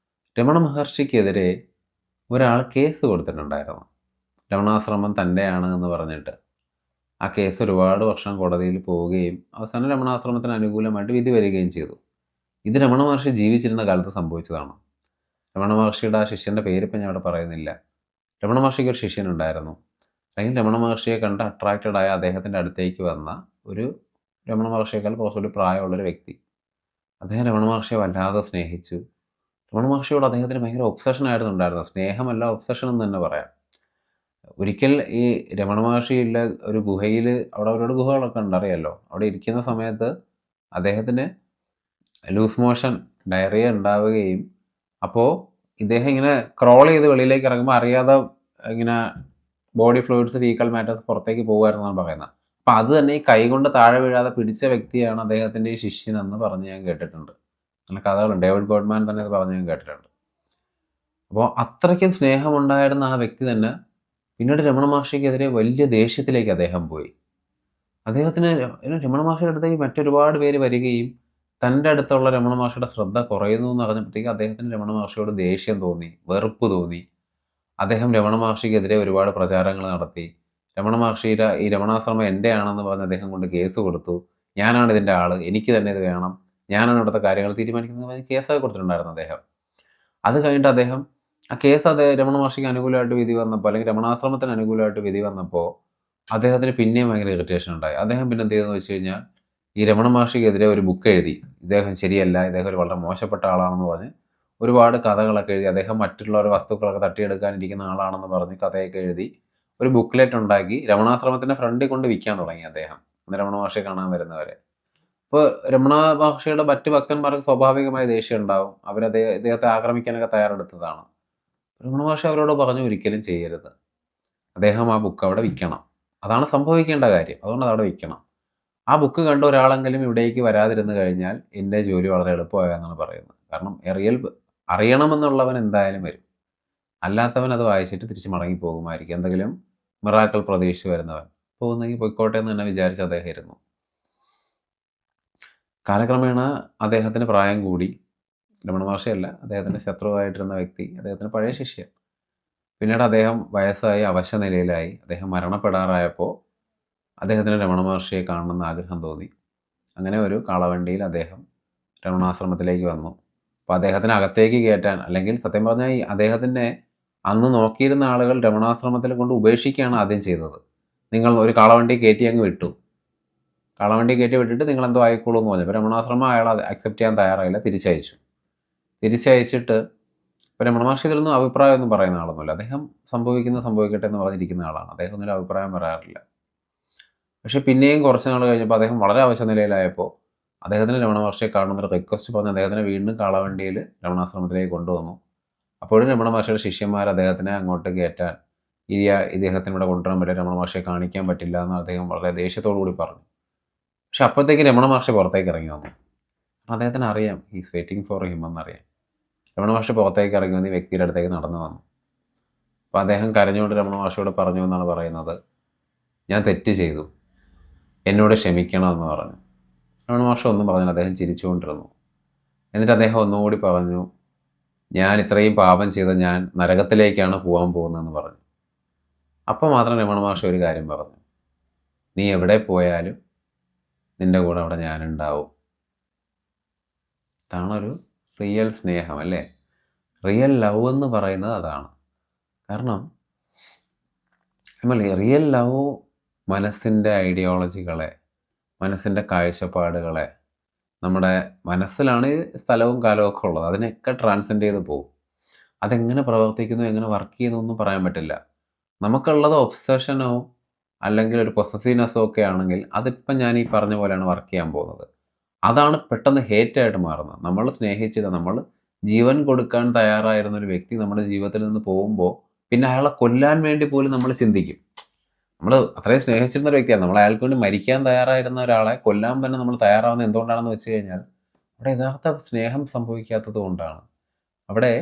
S1: രമണ മഹർഷിക്കെതിരെ ഒരാൾ കേസ് കൊടുത്തിട്ടുണ്ടായിരുന്നു. രമണാശ്രമം തൻ്റെയാണ് എന്ന് പറഞ്ഞിട്ട്. ആ കേസ് ഒരുപാട് വർഷം കോടതിയിൽ പോവുകയും അവസാനം രമണാശ്രമത്തിന് അനുകൂലമായിട്ട് വിധി വരികയും ചെയ്തു. ഇത് രമണ മഹർഷി ജീവിച്ചിരുന്ന കാലത്ത് സംഭവിച്ചതാണ്. രമണ മഹർഷിയുടെ ആ ശിഷ്യൻ്റെ പേരിപ്പം ഞാൻ അവിടെ പറയുന്നില്ല. രമണ മഹർഷിക്ക് ഒരു ശിഷ്യനുണ്ടായിരുന്നു. അല്ലെങ്കിൽ രമണ മഹർഷിയെ കണ്ട് അട്രാക്റ്റഡ് ആയ അദ്ദേഹത്തിൻ്റെ അടുത്തേക്ക് വന്ന ഒരു രമണ മഹർഷിയേക്കാൾ കുറച്ചുകൂടി പ്രായമുള്ളൊരു വ്യക്തി. അദ്ദേഹം രമണ മഹർഷിയെ വല്ലാതെ സ്നേഹിച്ചു. രമണ മഹർഷിയോട് അദ്ദേഹത്തിന് ഭയങ്കര ഒബ്സഷൻ ആയിരുന്നു ഉണ്ടായിരുന്നത്. സ്നേഹമല്ല, ഒബ്സഷൻ എന്ന് തന്നെ പറയാം. ഒരിക്കൽ ഈ രമണ മഹർഷിയുള്ള ഒരു ഗുഹയിൽ, അവിടെ ഒരുപാട് ഗുഹകളൊക്കെ ഉണ്ട്, അറിയാമല്ലോ. അവിടെ ഇരിക്കുന്ന സമയത്ത് അദ്ദേഹത്തിന് ലൂസ് മോഷൻ, ഡയറിയ ഉണ്ടാവുകയും അപ്പോൾ ഇദ്ദേഹം ഇങ്ങനെ ക്രോൾ ചെയ്ത് വെളിയിലേക്ക് ഇറങ്ങുമ്പോൾ അറിയാതെ ഇങ്ങനെ ബോഡി ഫ്ലൂയിഡ്സ്, ഫീക്കൽ മാറ്റേഴ്സ് പുറത്തേക്ക് പോകുമായിരുന്നാണ് പറയുന്നത്. അപ്പം അത് തന്നെ ഈ കൈ കൊണ്ട് താഴെ വീഴാതെ പിടിച്ച വ്യക്തിയാണ് അദ്ദേഹത്തിൻ്റെ ഈ ശിഷ്യനെന്ന് പറഞ്ഞ് ഞാൻ കേട്ടിട്ടുണ്ട്. അങ്ങനെ കഥകളുണ്ട്. ഡേവിഡ് ഗോഡ്മാൻ തന്നെ അത് പറഞ്ഞ് ഞാൻ കേട്ടിട്ടുണ്ട്. അപ്പോൾ അത്രയ്ക്കും സ്നേഹമുണ്ടായിരുന്ന ആ വ്യക്തി തന്നെ പിന്നീട് രമണ മഹർഷിക്കെതിരെ വലിയ ദേഷ്യത്തിലേക്ക് അദ്ദേഹം പോയി. അദ്ദേഹത്തിന് രമണ മഹർഷിയുടെ അടുത്തേക്ക് മറ്റൊരുപാട് പേര് വരികയും തൻ്റെ അടുത്തുള്ള രമണ മഹർഷിയുടെ ശ്രദ്ധ കുറയുന്നു എന്ന് പറഞ്ഞപ്പോഴത്തേക്ക് അദ്ദേഹത്തിന് രമണ മഹർഷിയോട് ദേഷ്യം തോന്നി, വെറുപ്പ് തോന്നി. അദ്ദേഹം രമണ മഹർഷിക്കെതിരെ ഒരുപാട് പ്രചാരങ്ങൾ നടത്തി. രമണ മഹർഷിയുടെ ഈ രമണാശ്രമം എൻ്റെ ആണെന്ന് പറഞ്ഞ് അദ്ദേഹം കൊണ്ട് കേസ് കൊടുത്തു. ഞാനാണ് ഇതിൻ്റെ ആൾ, എനിക്ക് തന്നെ ഇത് വേണം, ഞാനാണ് ഇവിടുത്തെ കാര്യങ്ങൾ തീരുമാനിക്കുന്നത് പറഞ്ഞ് കേസൊക്കെ കൊടുത്തിട്ടുണ്ടായിരുന്നു അദ്ദേഹം. അത് കഴിഞ്ഞിട്ട് അദ്ദേഹം ആ കേസ് രമണ മഹർഷിക്ക് അനുകൂലമായിട്ട് വിധി വന്നപ്പോൾ, അല്ലെങ്കിൽ രമണാശ്രമത്തിന് അനുകൂലമായിട്ട് വിധി വന്നപ്പോൾ അദ്ദേഹത്തിന് പിന്നെയും ഭയങ്കര ഇറിറ്റേഷൻ ഉണ്ടായി. അദ്ദേഹം പിന്നെ എന്ത് ചെയ്തെന്ന് വെച്ച് കഴിഞ്ഞാൽ ഈ രമണ മഹർഷിക്കെതിരെ ഒരു ബുക്ക് എഴുതി. ഇദ്ദേഹം ശരിയല്ല, ഇദ്ദേഹം ഒരു വളരെ മോശപ്പെട്ട ആളാണെന്ന് പറഞ്ഞ് ഒരുപാട് കഥകളൊക്കെ എഴുതി. അദ്ദേഹം മറ്റുള്ളവരുടെ വസ്തുക്കളൊക്കെ തട്ടിയെടുക്കാനിരിക്കുന്ന ആളാണെന്ന് പറഞ്ഞ് കഥയൊക്കെ എഴുതി ഒരു ബുക്ക്ലെറ്റ് ഉണ്ടാക്കി രമണാശ്രമത്തിൻ്റെ ഫ്രണ്ടിൽ കൊണ്ട് വിൽക്കാൻ തുടങ്ങി അദ്ദേഹം, രമണ മഹർഷിയെ കാണാൻ വരുന്നവരെ. ഇപ്പോൾ രമണ മഹർഷിയുടെ മറ്റ് ഭക്തന്മാർക്ക് സ്വാഭാവികമായ ദേഷ്യം ഉണ്ടാവും. ഇദ്ദേഹത്തെ ആക്രമിക്കാനൊക്കെ തയ്യാറെടുത്തതാണ്. രമണ മഹർഷി അവരോട് പറഞ്ഞു, ഒരിക്കലും ചെയ്യരുത്, അദ്ദേഹം ആ ബുക്ക് അവിടെ വിൽക്കണം, അതാണ് സംഭവിക്കേണ്ട കാര്യം, അതുകൊണ്ട് അതവിടെ വിൽക്കണം. ആ ബുക്ക് കണ്ട ഒരാളെങ്കിലും ഇവിടേക്ക് വരാതിരുന്നു കഴിഞ്ഞാൽ എൻ്റെ ജോലി വളരെ എളുപ്പമായെന്നാണ് പറയുന്നത്. കാരണം അറിയണമെന്നുള്ളവൻ എന്തായാലും വരും, അല്ലാത്തവൻ അത് വായിച്ചിട്ട് തിരിച്ച് മടങ്ങി പോകുമായിരിക്കും. എന്തെങ്കിലും മിറാക്കിൾ പ്രതീക്ഷിച്ച് വരുന്നവൻ പോകുന്നെങ്കിൽ പൊയ്ക്കോട്ടെ എന്ന് തന്നെ വിചാരിച്ച് അദ്ദേഹം ഇരുന്നു. കാലക്രമേണ അദ്ദേഹത്തിന് പ്രായം കൂടി. രമണ മഹർഷിയല്ല, അദ്ദേഹത്തിൻ്റെ ശത്രുവായിട്ടിരുന്ന വ്യക്തി, അദ്ദേഹത്തിൻ്റെ പഴയ ശിഷ്യൻ. പിന്നീട് അദ്ദേഹം വയസ്സായി അവശനിലയിലായി. അദ്ദേഹം മരണപ്പെടാറായപ്പോൾ അദ്ദേഹത്തിന് രമണ മഹർഷിയെ കാണണമെന്ന് ആഗ്രഹം തോന്നി. അങ്ങനെ ഒരു കാളവണ്ടിയിൽ അദ്ദേഹം രമണാശ്രമത്തിലേക്ക് വന്നു. അപ്പോൾ അദ്ദേഹത്തിന് അകത്തേക്ക് കയറ്റാൻ, അല്ലെങ്കിൽ സത്യം പറഞ്ഞാൽ ഈ അദ്ദേഹത്തിൻ്റെ അന്ന് നോക്കിയിരുന്ന ആളുകൾ രമണാശ്രമത്തിൽ കൊണ്ട് ഉപേക്ഷിക്കുകയാണ് ആദ്യം ചെയ്തത്. നിങ്ങൾ ഒരു കാളവണ്ടി കയറ്റി അങ്ങ് വിട്ടു, കാളവണ്ടി കയറ്റി വിട്ടിട്ട് നിങ്ങളെന്തോ ആയിക്കോളൂ എന്ന് പറഞ്ഞു. അപ്പോൾ രമണാശ്രമം അയാൾ അക്സെപ്റ്റ് ചെയ്യാൻ തയ്യാറായില്ല, തിരിച്ചയച്ചിട്ട് ഇപ്പോൾ രമണ മഹർഷി ഇതിലൊന്നും അഭിപ്രായമൊന്നും പറയുന്ന ആളൊന്നുമില്ല. അദ്ദേഹം സംഭവിക്കട്ടെ എന്ന് പറഞ്ഞിരിക്കുന്ന ആളാണ്. അദ്ദേഹം ഒന്നും അഭിപ്രായം പറയാറില്ല. പക്ഷേ പിന്നെയും കുറച്ച് നാൾ കഴിഞ്ഞപ്പോൾ അദ്ദേഹം വളരെ അവശനിലയിലായപ്പോൾ അദ്ദേഹത്തിന് രമണ മഹർഷിയെ കാണുന്നൊരു റിക്വസ്റ്റ് പറഞ്ഞ് അദ്ദേഹത്തിനെ വീണ്ടും കാളവണ്ടിയിൽ രമണാശ്രമത്തിലേക്ക് കൊണ്ടുവന്നു. അപ്പോഴും രമണ മഹർഷിയുടെ ശിഷ്യന്മാർ അദ്ദേഹത്തിനെ അങ്ങോട്ട് കയറ്റാൻ, ഇദ്ദേഹത്തിന് ഇവിടെ കൊണ്ടുവരാൻ പറ്റില്ല, രമണ മഹർഷിയെ കാണിക്കാൻ പറ്റില്ല എന്ന് അദ്ദേഹം വളരെ ദേഷ്യത്തോടു കൂടി പറഞ്ഞു. പക്ഷെ അപ്പോഴത്തേക്ക് രമണ മഹർഷി പുറത്തേക്ക് ഇറങ്ങി വന്നു. അദ്ദേഹത്തിന് അറിയാം ഹീസ് വെയിറ്റിംഗ് ഫോർ ഹിം എന്നറിയാം. രമണ മഹർഷി പുറത്തേക്ക് ഇറങ്ങി വന്ന് ഈ വ്യക്തിയുടെ അടുത്തേക്ക് നടന്നു വന്നു. അപ്പോൾ അദ്ദേഹം കരഞ്ഞുകൊണ്ട് രമണ മഹർഷിയോട് പറഞ്ഞു എന്നാണ് പറയുന്നത്, ഞാൻ തെറ്റ് ചെയ്തു, എന്നോട് ക്ഷമിക്കണമെന്ന് പറഞ്ഞു. രമണ മഹർഷി ഒന്നും പറഞ്ഞില്ല, അദ്ദേഹം ചിരിച്ചുകൊണ്ടിരുന്നു. എന്നിട്ട് അദ്ദേഹം ഒന്നുകൂടി പറഞ്ഞു, ഞാൻ ഇത്രയും പാപം ചെയ്ത ഞാൻ നരകത്തിലേക്കാണ് പോകാൻ പോകുന്നതെന്ന് പറഞ്ഞു. അപ്പോൾ മാത്രം രമണ മഹർഷി ഒരു കാര്യം പറഞ്ഞു, നീ എവിടെ പോയാലും നിൻ്റെ കൂടെ അവിടെ ഞാനുണ്ടാവും. അതാണൊരു റിയൽ സ്നേഹം, അല്ലേ? റിയൽ ലവ് എന്ന് പറയുന്നത് അതാണ്. കാരണം റിയൽ ലവ് മനസ്സിൻ്റെ ഐഡിയോളജികളെ, മനസ്സിൻ്റെ കാഴ്ചപ്പാടുകളെ, നമ്മുടെ മനസ്സിലാണ് ഈ സ്ഥലവും കാലവും ഒക്കെ ഉള്ളത്, അതിനെയൊക്കെ ട്രാൻസെൻഡ് ചെയ്ത് പോകും. അതെങ്ങനെ പ്രവർത്തിക്കുന്നു, എങ്ങനെ വർക്ക് ചെയ്യുന്നു ഒന്നും പറയാൻ പറ്റില്ല. നമുക്കുള്ളത് ഒബ്സഷനോ അല്ലെങ്കിൽ ഒരു പൊസസീവ്നെസ്സോ ഒക്കെ ആണെങ്കിൽ അതിപ്പം ഞാൻ ഈ പറഞ്ഞ പോലെയാണ് വർക്ക് ചെയ്യാൻ പോകുന്നത്. അതാണ് പെട്ടെന്ന് ഹേറ്റായിട്ട് മാറുന്നത്. നമ്മൾ സ്നേഹിച്ചത്, നമ്മൾ ജീവൻ കൊടുക്കാൻ തയ്യാറായിരുന്ന ഒരു വ്യക്തി നമ്മുടെ ജീവിതത്തിൽ നിന്ന് പോകുമ്പോൾ പിന്നെ അയാളെ കൊല്ലാൻ വേണ്ടി പോലും നമ്മൾ ചിന്തിക്കും. നമ്മൾ അത്രയും സ്നേഹിച്ചിരുന്ന ഒരു വ്യക്തിയാണ്. നമ്മൾ അയാൾക്ക് വേണ്ടി മരിക്കാൻ തയ്യാറായിരുന്ന ഒരാളെ കൊല്ലാൻ തന്നെ നമ്മൾ തയ്യാറാവുന്നത് എന്തുകൊണ്ടാണെന്ന് വെച്ച് കഴിഞ്ഞാൽ അവിടെ യഥാർത്ഥ സ്നേഹം സംഭവിക്കാത്തത് കൊണ്ടാണ്. അവിടെ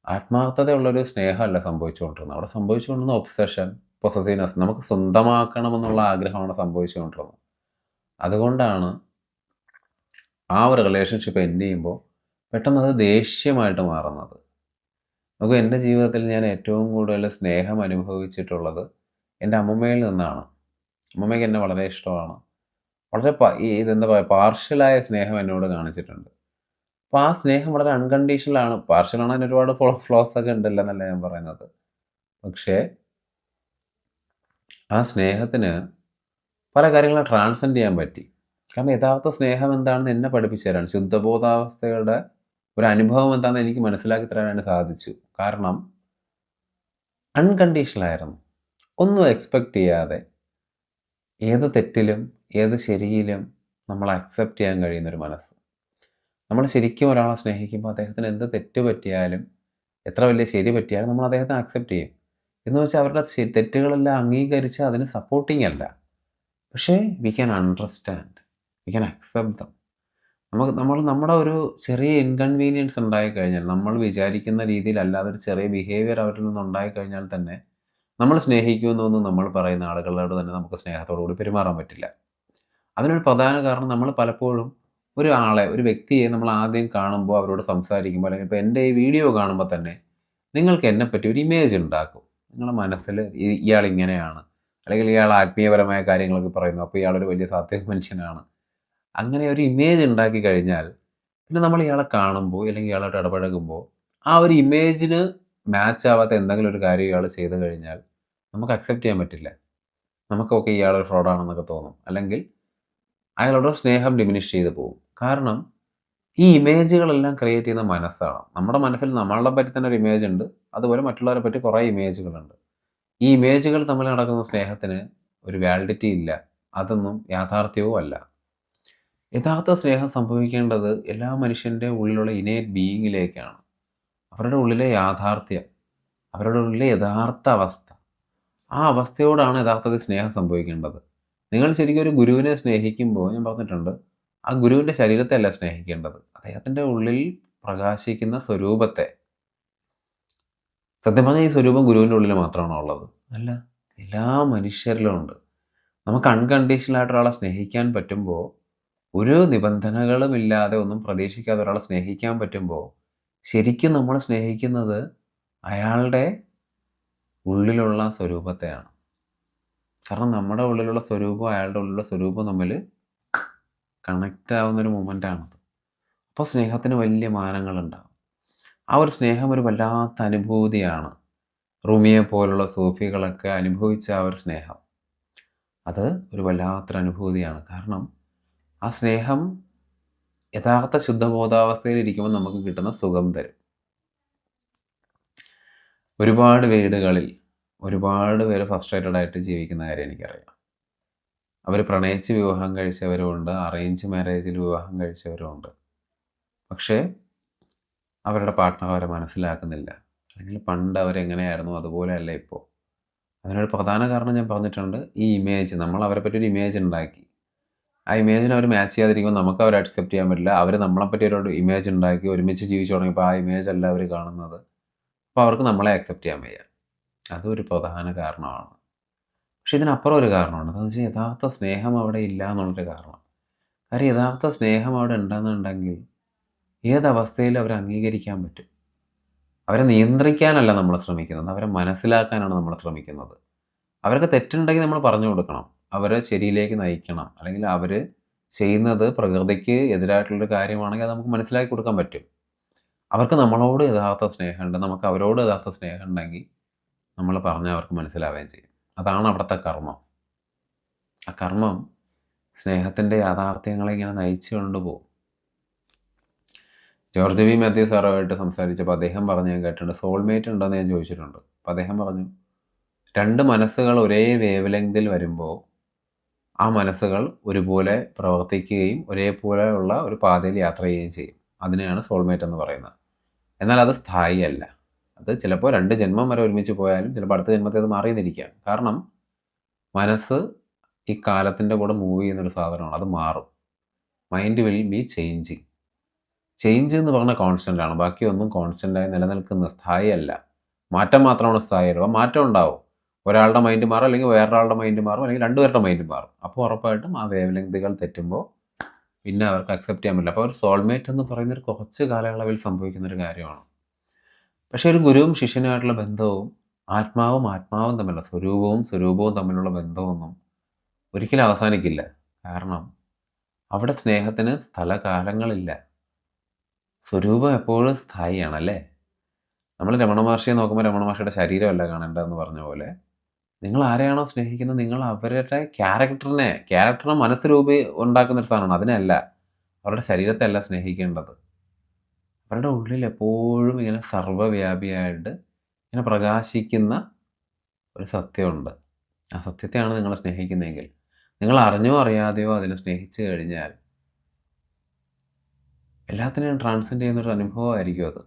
S1: ആത്മാർത്ഥതയുള്ളൊരു സ്നേഹമല്ല സംഭവിച്ചുകൊണ്ടിരുന്നത്. അവിടെ സംഭവിച്ചുകൊണ്ടിരുന്ന ഒബ്സഷൻ, പൊസസീവ്നെസ്, നമുക്ക് സ്വന്തമാക്കണമെന്നുള്ള ആഗ്രഹമാണ് സംഭവിച്ചുകൊണ്ടിരുന്നത്. അതുകൊണ്ടാണ് ആ ഒരു റിലേഷൻഷിപ്പ് എൻഡ് ചെയ്യുമ്പോൾ പെട്ടെന്ന് അത് ദേഷ്യമായിട്ട് മാറുന്നത്. നമുക്ക് എൻ്റെ ജീവിതത്തിൽ ഞാൻ ഏറ്റവും കൂടുതൽ സ്നേഹം അനുഭവിച്ചിട്ടുള്ളത് എൻ്റെ അമ്മമ്മയിൽ നിന്നാണ്. അമ്മമ്മയ്ക്ക് എന്നെ വളരെ ഇഷ്ടമാണ്. വളരെ ഇതെന്താ പറയുക, പാർഷ്യലായ സ്നേഹം എന്നോട് കാണിച്ചിട്ടുണ്ട്. അപ്പോൾ ആ സ്നേഹം വളരെ അൺകണ്ടീഷണലാണ്. പാർഷ്യലാണ്, അതിന് ഒരുപാട് ഫ്ലോസ് ഒക്കെ ഉണ്ടല്ലെന്നല്ല ഞാൻ പറയുന്നത്. പക്ഷേ ആ സ്നേഹത്തിന് പല കാര്യങ്ങളും ട്രാൻസെൻഡ് ചെയ്യാൻ പറ്റി. കാരണം യഥാർത്ഥ സ്നേഹം എന്താണെന്ന് എന്നെ പഠിപ്പിച്ചു തരാൻ, ശുദ്ധബോധാവസ്ഥയുടെ ഒരു അനുഭവം എന്താണെന്ന് എനിക്ക് മനസ്സിലാക്കി തരാനായിട്ട് സാധിച്ചു. കാരണം അൺകണ്ടീഷണലായിരുന്നു. ഒന്നും എക്സ്പെക്റ്റ് ചെയ്യാതെ ഏത് തെറ്റിലും ഏത് ശരിയിലും നമ്മൾ അക്സെപ്റ്റ് ചെയ്യാൻ കഴിയുന്നൊരു മനസ്സ്. നമ്മൾ ശരിക്കും ഒരാളെ സ്നേഹിക്കുമ്പോൾ അദ്ദേഹത്തിന് എന്ത് തെറ്റ് പറ്റിയാലും എത്ര വലിയ ശരി പറ്റിയാലും നമ്മൾ അദ്ദേഹത്തെ അക്സെപ്റ്റ് ചെയ്യും. എന്ന് വെച്ചാൽ അവരുടെ തെറ്റുകളെല്ലാം അംഗീകരിച്ച് അതിന് സപ്പോർട്ടിങ് അല്ല. പക്ഷേ we can understand, we can accept dum. നമ്മുടെ ഒരു ചെറിയ ഇൻകൺവീനിയൻസ് ഉണ്ടായിക്കഴിഞ്ഞാൽ, നമ്മൾ വിചാരിക്കുന്ന രീതിയിലല്ലാതെ ഒരു ചെറിയ ബിഹേവിയർ അവരിൽ നിന്ന് ഉണ്ടായിക്കഴിഞ്ഞാൽ തന്നെ നമ്മൾ സ്നേഹിക്കുമെന്നൊന്നും നമ്മൾ പറയുന്ന ആളുകളോട് തന്നെ നമുക്ക് സ്നേഹത്തോടു കൂടി പെരുമാറാൻ പറ്റില്ല. അതിനൊരു പ്രധാന കാരണം നമ്മൾ പലപ്പോഴും ഒരു വ്യക്തിയെ നമ്മൾ ആദ്യം കാണുമ്പോൾ അവരോട് സംസാരിക്കുമ്പോൾ, അല്ലെങ്കിൽ ഇപ്പോൾ എൻ്റെ ഈ വീഡിയോ കാണുമ്പോൾ തന്നെ നിങ്ങൾക്ക് എന്നെപ്പറ്റി ഒരു ഇമേജ് ഉണ്ടാക്കും. നിങ്ങളുടെ മനസ്സിൽ ഇയാൾ ഇങ്ങനെയാണ്, അല്ലെങ്കിൽ ഇയാൾ ആത്മീയപരമായ കാര്യങ്ങളൊക്കെ പറയുന്നു, അപ്പോൾ ഇയാളൊരു വലിയ സാത്വിക മനുഷ്യനാണ്. അങ്ങനെ ഒരു ഇമേജ് ഉണ്ടാക്കി കഴിഞ്ഞാൽ പിന്നെ നമ്മൾ ഇയാളെ കാണുമ്പോൾ അല്ലെങ്കിൽ ഇയാളോട് ഇടപഴകുമ്പോൾ ആ ഒരു ഇമേജിന് മാച്ച് ആവാത്ത എന്തെങ്കിലും ഒരു കാര്യം ഇയാൾ ചെയ്ത് കഴിഞ്ഞാൽ നമുക്ക് അക്സെപ്റ്റ് ചെയ്യാൻ പറ്റില്ല. നമുക്കൊക്കെ ഇയാളൊരു ഫ്രോഡാണെന്നൊക്കെ തോന്നും, അല്ലെങ്കിൽ അയാളോട് സ്നേഹം ഡിമിനിഷ് ചെയ്ത് പോകും. കാരണം ഈ ഇമേജുകളെല്ലാം ക്രിയേറ്റ് ചെയ്യുന്ന മനസ്സാണ്. നമ്മുടെ മനസ്സിൽ നമ്മളെ പറ്റി തന്നെ ഒരു ഇമേജ് ഉണ്ട്, അതുപോലെ മറ്റുള്ളവരെ പറ്റി കുറേ ഇമേജുകളുണ്ട്. ഈ ഇമേജുകൾ തമ്മിൽ നടക്കുന്ന സ്നേഹത്തിന് ഒരു വാലിഡിറ്റി ഇല്ല, അതൊന്നും യാഥാർത്ഥ്യവും അല്ല. യഥാർത്ഥ സ്നേഹം സംഭവിക്കേണ്ടത് എല്ലാ മനുഷ്യൻ്റെ ഉള്ളിലുള്ള ഇനേറ്റ് ബീയിങ്ങിലേക്കാണ്. അവരുടെ ഉള്ളിലെ യാഥാർത്ഥ്യം, അവരുടെ ഉള്ളിലെ യഥാർത്ഥ അവസ്ഥ, ആ അവസ്ഥയോടാണ് യഥാർത്ഥത്തിൽ സ്നേഹം സംഭവിക്കേണ്ടത്. നിങ്ങൾ ശരിക്കും ഒരു ഗുരുവിനെ സ്നേഹിക്കുമ്പോൾ ഞാൻ പറഞ്ഞിട്ടുണ്ട്, ആ ഗുരുവിൻ്റെ ശരീരത്തെ അല്ല സ്നേഹിക്കേണ്ടത്, അദ്ദേഹത്തിൻ്റെ ഉള്ളിൽ പ്രകാശിക്കുന്ന സ്വരൂപത്തെ. സത്യം പറഞ്ഞാൽ ഈ സ്വരൂപം ഗുരുവിൻ്റെ ഉള്ളിൽ മാത്രമാണോ ഉള്ളത്? അല്ല, എല്ലാ മനുഷ്യരിലും ഉണ്ട്. നമുക്ക് അൺകണ്ടീഷണലായിട്ട് ഒരാളെ സ്നേഹിക്കാൻ പറ്റുമ്പോൾ, ഒരു നിബന്ധനകളുമില്ലാതെ ഒന്നും പ്രതീക്ഷിക്കാതെ ഒരാളെ സ്നേഹിക്കാൻ പറ്റുമ്പോൾ ശരിക്കും നമ്മൾ സ്നേഹിക്കുന്നത് അയാളുടെ ഉള്ളിലുള്ള സ്വരൂപത്തെയാണ്. കാരണം നമ്മുടെ ഉള്ളിലുള്ള സ്വരൂപവും അയാളുടെ ഉള്ളിലുള്ള സ്വരൂപവും തമ്മിൽ കണക്റ്റ് ആവുന്നൊരു മൊമെൻ്റാണത്. അപ്പോൾ സ്നേഹത്തിന് വലിയ മാനങ്ങളുണ്ടാകും. ആ ഒരു സ്നേഹം ഒരു വല്ലാത്ത അനുഭൂതിയാണ്. റുമിയെ പോലുള്ള സൂഫികളൊക്കെ അനുഭവിച്ച ആ ഒരു സ്നേഹം, അത് ഒരു വല്ലാത്തൊരു അനുഭൂതിയാണ്. കാരണം ആ സ്നേഹം യഥാർത്ഥ ശുദ്ധബോധാവസ്ഥയിൽ ഇരിക്കുമ്പോൾ നമുക്ക് കിട്ടുന്ന സുഖം തരും. ഒരുപാട് വീടുകളിൽ ഒരുപാട് പേര് ഫ്രസ്ട്രേറ്റഡ് ആയിട്ട് ജീവിക്കുന്ന കാര്യം എനിക്കറിയാം. അവർ പ്രണയിച്ച് വിവാഹം കഴിച്ചവരുമുണ്ട്, അറേഞ്ച് മാരേജിൽ വിവാഹം കഴിച്ചവരുമുണ്ട്. പക്ഷേ അവരുടെ പാർട്ട്ണർ അവരെ മനസ്സിലാക്കുന്നില്ല, അല്ലെങ്കിൽ പണ്ട് അവരെങ്ങനെയായിരുന്നു അതുപോലെയല്ല ഇപ്പോൾ. അതിനൊരു പ്രധാന കാരണം ഞാൻ പറഞ്ഞിട്ടുണ്ട്, ഈ ഇമേജ്. നമ്മൾ അവരെ പറ്റി ഒരു ഇമേജ് ഉണ്ടാക്കി, ആ ഇമേജിന് അവർ മാച്ച് ചെയ്യാതിരിക്കുമ്പോൾ നമുക്ക് അവരെ അക്സെപ്റ്റ് ചെയ്യാൻ പറ്റില്ല. അവർ നമ്മളെപ്പറ്റി ഒരു ഇമേജ് ഉണ്ടാക്കി ഒരുമിച്ച് ജീവിച്ചു തുടങ്ങിയപ്പോൾ ആ ഇമേജ് അല്ല അവർ കാണുന്നത്. അപ്പോൾ അവർക്ക് നമ്മളെ അക്സെപ്റ്റ് ചെയ്യാൻ വയ്യ. അതൊരു പ്രധാന കാരണമാണ്. പക്ഷേ ഇതിനപ്പുറം ഒരു കാരണമുണ്ട്. അതെന്ന് വെച്ചാൽ യഥാർത്ഥ സ്നേഹം അവിടെ ഇല്ല എന്നുള്ളൊരു കാരണം. കാര്യം യഥാർത്ഥ സ്നേഹം അവിടെ ഉണ്ടെന്നുണ്ടെങ്കിൽ ഏതവസ്ഥയിലും അവരെ അംഗീകരിക്കാൻ പറ്റും. അവരെ നിയന്ത്രിക്കാനല്ല നമ്മൾ ശ്രമിക്കുന്നത്, അവരെ മനസ്സിലാക്കാനാണ് നമ്മൾ ശ്രമിക്കുന്നത്. അവർക്ക് തെറ്റുണ്ടെങ്കിൽ നമ്മൾ പറഞ്ഞു കൊടുക്കണം, അവരെ ശരിയിലേക്ക് നയിക്കണം. അല്ലെങ്കിൽ അവർ ചെയ്യുന്നത് പ്രകൃതിക്ക് എതിരായിട്ടുള്ളൊരു കാര്യമാണെങ്കിൽ അത് നമുക്ക് മനസ്സിലാക്കി കൊടുക്കാൻ പറ്റും. അവർക്ക് നമ്മളോട് യഥാർത്ഥ സ്നേഹമുണ്ട്, നമുക്ക് അവരോട് യഥാർത്ഥ സ്നേഹം ഉണ്ടെങ്കിൽ നമ്മൾ പറഞ്ഞാൽ അവർക്ക് മനസ്സിലാവുകയും ചെയ്യും. അതാണ് അവിടുത്തെ കർമ്മം. ആ കർമ്മം സ്നേഹത്തിൻ്റെ യാഥാർത്ഥ്യങ്ങളെ ഇങ്ങനെ നയിച്ചു കൊണ്ടുപോകും. ജോർജ് വി മാത്യു സാറുമായിട്ട് സംസാരിച്ചപ്പോൾ അദ്ദേഹം പറഞ്ഞ് ഞാൻ കേട്ടിട്ടുണ്ട്, സോൾമേറ്റ് ഉണ്ടോയെന്ന് ഞാൻ ചോദിച്ചിട്ടുണ്ട്. അപ്പോൾ അദ്ദേഹം പറഞ്ഞു, രണ്ട് മനസ്സുകൾ ഒരേ വേവ് ലെങ്തിൽ വരുമ്പോൾ ആ മനസ്സുകൾ ഒരുപോലെ പ്രവർത്തിക്കുകയും ഒരേപോലെയുള്ള ഒരു പാതയിൽ യാത്ര ചെയ്യുകയും ചെയ്യും. അതിനെയാണ് സോൾമേറ്റ് എന്ന് പറയുന്നത്. എന്നാൽ അത് സ്ഥായിയല്ല. അത് ചിലപ്പോൾ 2 ജന്മം വരെ ഒരുമിച്ച് പോയാലും ചിലപ്പോൾ അടുത്ത ജന്മത്തിൽ അത് മാറിയെന്നിരിക്കാം. കാരണം മനസ്സ് ഈ കാലത്തിൻ്റെ കൂടെ മൂവ് ചെയ്യുന്നൊരു സാധനമാണ്. അത് മാറും. Mind will be changing. Change എന്ന് പറഞ്ഞാൽ കോൺസ്റ്റൻ്റ് ആണ്. ബാക്കിയൊന്നും കോൺസ്റ്റൻ്റായി നിലനിൽക്കുന്ന സ്ഥായിയല്ല. മാറ്റം മാത്രമാണ് സ്ഥായിയുള്ളത്. മാറ്റം ഉണ്ടാവും. ഒരാളുടെ മൈൻഡ് മാറും, അല്ലെങ്കിൽ വേറൊരാളുടെ മൈൻഡ് മാറും, അല്ലെങ്കിൽ 2 പേരുടെ മൈൻഡ് മാറും. അപ്പോൾ ഉറപ്പായിട്ടും ആ വേവ് ലെങ്തുകൾ തെറ്റുമ്പോൾ പിന്നെ അവർക്ക് അക്സെപ്റ്റ് ചെയ്യാൻ പറ്റില്ല. അപ്പോൾ ഒരു സോൾമേറ്റ് എന്ന് പറയുന്നൊരു കുറച്ച് കാലയളവിൽ സംഭവിക്കുന്നൊരു കാര്യമാണ്. പക്ഷേ ഒരു ഗുരുവും ശിഷ്യനുമായിട്ടുള്ള ബന്ധവും ആത്മാവും തമ്മിലുള്ള സ്വരൂപവും തമ്മിലുള്ള ബന്ധമൊന്നും ഒരിക്കലും അവസാനിക്കില്ല. കാരണം അവിടെ സ്നേഹത്തിന് സ്ഥലകാലങ്ങളില്ല. സ്വരൂപം എപ്പോഴും സ്ഥായിയാണല്ലേ. നമ്മൾ രമണ മഹർഷിയെ നോക്കുമ്പോൾ രമണ മഹർഷിയുടെ ശരീരമല്ല കാണേണ്ടതെന്ന് പറഞ്ഞ പോലെ, നിങ്ങൾ ആരെയാണോ സ്നേഹിക്കുന്നത് നിങ്ങൾ അവരുടെ ക്യാരക്ടറിനെ മനസ്സ് ഉണ്ടാക്കുന്നൊരു സാധനമാണ്. അതിനല്ല, അവരുടെ ശരീരത്തെ അല്ല സ്നേഹിക്കേണ്ടത്. അവരുടെ ഉള്ളിൽ എപ്പോഴും ഇങ്ങനെ സർവ്വവ്യാപിയായിട്ട് ഇങ്ങനെ പ്രകാശിക്കുന്ന ഒരു സത്യമുണ്ട്. ആ സത്യത്തെയാണ് നിങ്ങൾ സ്നേഹിക്കുന്നതെങ്കിൽ, നിങ്ങൾ അറിഞ്ഞോ അറിയാതെയോ അതിനെ സ്നേഹിച്ചു കഴിഞ്ഞാൽ എല്ലാത്തിനെയും ട്രാൻസെൻഡ് ചെയ്യുന്നൊരു അനുഭവമായിരിക്കും അത്.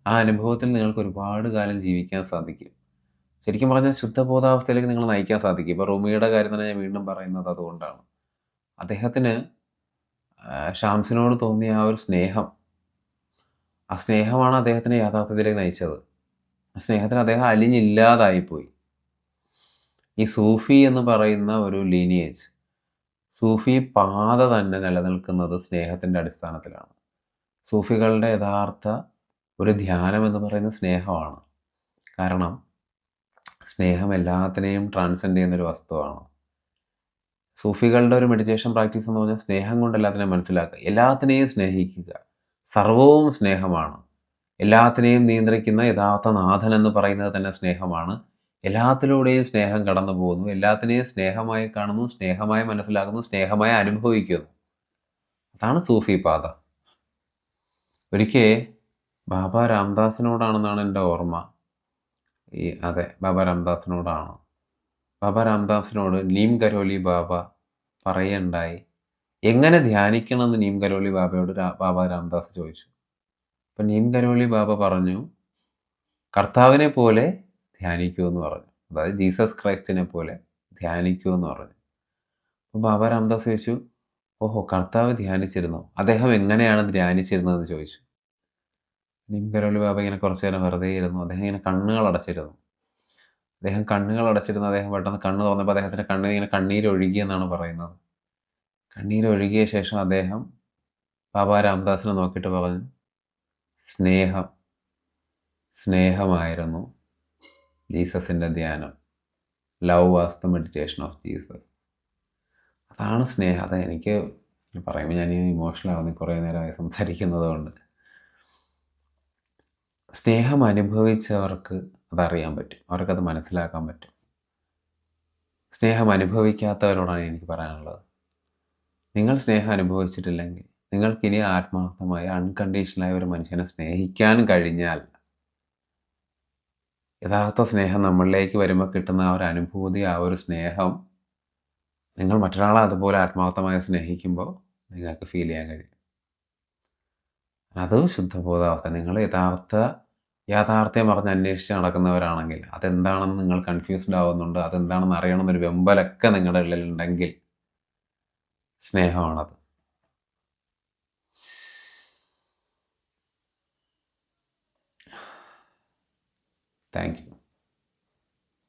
S1: ആ അനുഭവത്തിൽ നിങ്ങൾക്ക് ഒരുപാട് കാലം ജീവിക്കാൻ സാധിക്കും. ശരിക്കും പറഞ്ഞാൽ ശുദ്ധബോധാവസ്ഥയിലേക്ക് നിങ്ങൾ നയിക്കാൻ സാധിക്കും. ഇപ്പോൾ റുമിയുടെ കാര്യം തന്നെ ഞാൻ വീണ്ടും പറയുന്നത് അതുകൊണ്ടാണ്. അദ്ദേഹത്തിന് ഷാംസിനോട് തോന്നിയ ആ ഒരു സ്നേഹം, ആ സ്നേഹമാണ് അദ്ദേഹത്തിനെ യാഥാർത്ഥ്യത്തിലേക്ക് നയിച്ചത്. ആ സ്നേഹത്തിന് അദ്ദേഹം അലിഞ്ഞില്ലാതായിപ്പോയി. ഈ സൂഫി എന്ന് പറയുന്ന ഒരു ലീനിയേജ്, സൂഫി പാത തന്നെ നിലനിൽക്കുന്നത് സ്നേഹത്തിൻ്റെ അടിസ്ഥാനത്തിലാണ്. സൂഫികളുടെ യഥാർത്ഥ ഒരു ധ്യാനം എന്ന് പറയുന്നത് സ്നേഹമാണ്. കാരണം സ്നേഹം എല്ലാത്തിനെയും ട്രാൻസെൻഡ് ചെയ്യുന്നൊരു വസ്തുവാണ്. സൂഫികളുടെ ഒരു മെഡിറ്റേഷൻ പ്രാക്ടീസ് എന്ന് പറഞ്ഞാൽ സ്നേഹം കൊണ്ട് എല്ലാത്തിനെയും മനസ്സിലാക്കുക, എല്ലാത്തിനെയും സ്നേഹിക്കുക. സർവവും സ്നേഹമാണ്. എല്ലാത്തിനെയും നിയന്ത്രിക്കുന്ന യഥാർത്ഥ നാഥൻ എന്ന് പറയുന്നത് തന്നെ സ്നേഹമാണ്. എല്ലാത്തിലൂടെയും സ്നേഹം കടന്നു പോകുന്നു. എല്ലാത്തിനെയും സ്നേഹമായി കാണുന്നു, സ്നേഹമായി മനസ്സിലാക്കുന്നു, സ്നേഹമായി അനുഭവിക്കുന്നു. അതാണ് സൂഫി പാത. ഒരിക്കൽ ബാബ രാംദാസിനോടാണെന്നാണ് എൻ്റെ ഓർമ്മ. ബാബ രാംദാസിനോടാണ്. ബാബ രാംദാസിനോട് നീം കരോലി ബാബ പറയുണ്ടായി, എങ്ങനെ ധ്യാനിക്കണമെന്ന് നീം കരോലി ബാബയോട് ബാബ രാംദാസ് ചോദിച്ചു. അപ്പം നീം കരോലി ബാബ പറഞ്ഞു, കർത്താവിനെ പോലെ ധ്യാനിക്കൂ എന്ന് പറഞ്ഞു. അതായത് ജീസസ് ക്രൈസ്റ്റിനെ പോലെ ധ്യാനിക്കൂ എന്ന് പറഞ്ഞു. അപ്പം ബാബ രാംദാസ് ചോദിച്ചു, ഓഹോ, കർത്താവ് ധ്യാനിച്ചിരുന്നോ? അദ്ദേഹം എങ്ങനെയാണ് ധ്യാനിച്ചിരുന്നതെന്ന് ചോദിച്ചു. നീം കരോലി ബാബ ഇങ്ങനെ കുറച്ച് നേരം വെറുതെ ഇരുന്നു. അദ്ദേഹം ഇങ്ങനെ കണ്ണുകൾ അടച്ചിരുന്നു. അദ്ദേഹം പെട്ടെന്ന് കണ്ണ് തുറന്നപ്പോൾ അദ്ദേഹത്തിൻ്റെ കണ്ണിൽ ഇങ്ങനെ കണ്ണീരൊഴുകിയെന്നാണ് പറയുന്നത്. കണ്ണീരൊഴുകിയ ശേഷം അദ്ദേഹം ബാബ രാംദാസിനെ നോക്കിയിട്ട് പറഞ്ഞു, സ്നേഹമായിരുന്നു ജീസസിൻ്റെ ധ്യാനം. Love was the meditation of Jesus. അതാണ് സ്നേഹം. അത് എനിക്ക് പറയുമ്പോൾ ഞാൻ ഇമോഷണൽ ആവുന്നു, കുറേ നേരമായി സംസാരിക്കുന്നത് കൊണ്ട്. സ്നേഹം അനുഭവിച്ചവർക്ക് അതറിയാൻ പറ്റും, അവർക്കത് മനസ്സിലാക്കാൻ പറ്റും. സ്നേഹം അനുഭവിക്കാത്തവരോടാണ് എനിക്ക് പറയാനുള്ളത്, നിങ്ങൾ സ്നേഹം അനുഭവിച്ചിട്ടില്ലെങ്കിൽ നിങ്ങൾക്കിനി ആത്മാർത്ഥമായി അൺകണ്ടീഷണലായ ഒരു മനുഷ്യനെ സ്നേഹിക്കാൻ കഴിഞ്ഞാൽ, യഥാർത്ഥ സ്നേഹം നമ്മളിലേക്ക് വരുമ്പോൾ കിട്ടുന്ന ആ ഒരു അനുഭൂതി, ആ ഒരു സ്നേഹം നിങ്ങൾ മറ്റൊരാളെ അതുപോലെ ആത്മാർത്ഥമായി സ്നേഹിക്കുമ്പോൾ നിങ്ങൾക്ക് ഫീൽ ചെയ്യാൻ കഴിയും. അത് ശുദ്ധബോധാവസ്ഥ. നിങ്ങൾ യാഥാർത്ഥ്യം പറഞ്ഞ് അന്വേഷിച്ച് നടക്കുന്നവരാണെങ്കിൽ, അതെന്താണെന്ന് നിങ്ങൾ കൺഫ്യൂസ്ഡ് ആവുന്നുണ്ട്, അതെന്താണെന്ന് അറിയണമെന്നൊരു വെമ്പലൊക്കെ നിങ്ങളുടെ ഉള്ളിലുണ്ടെങ്കിൽ സ്നേഹമാണത്. Thank you.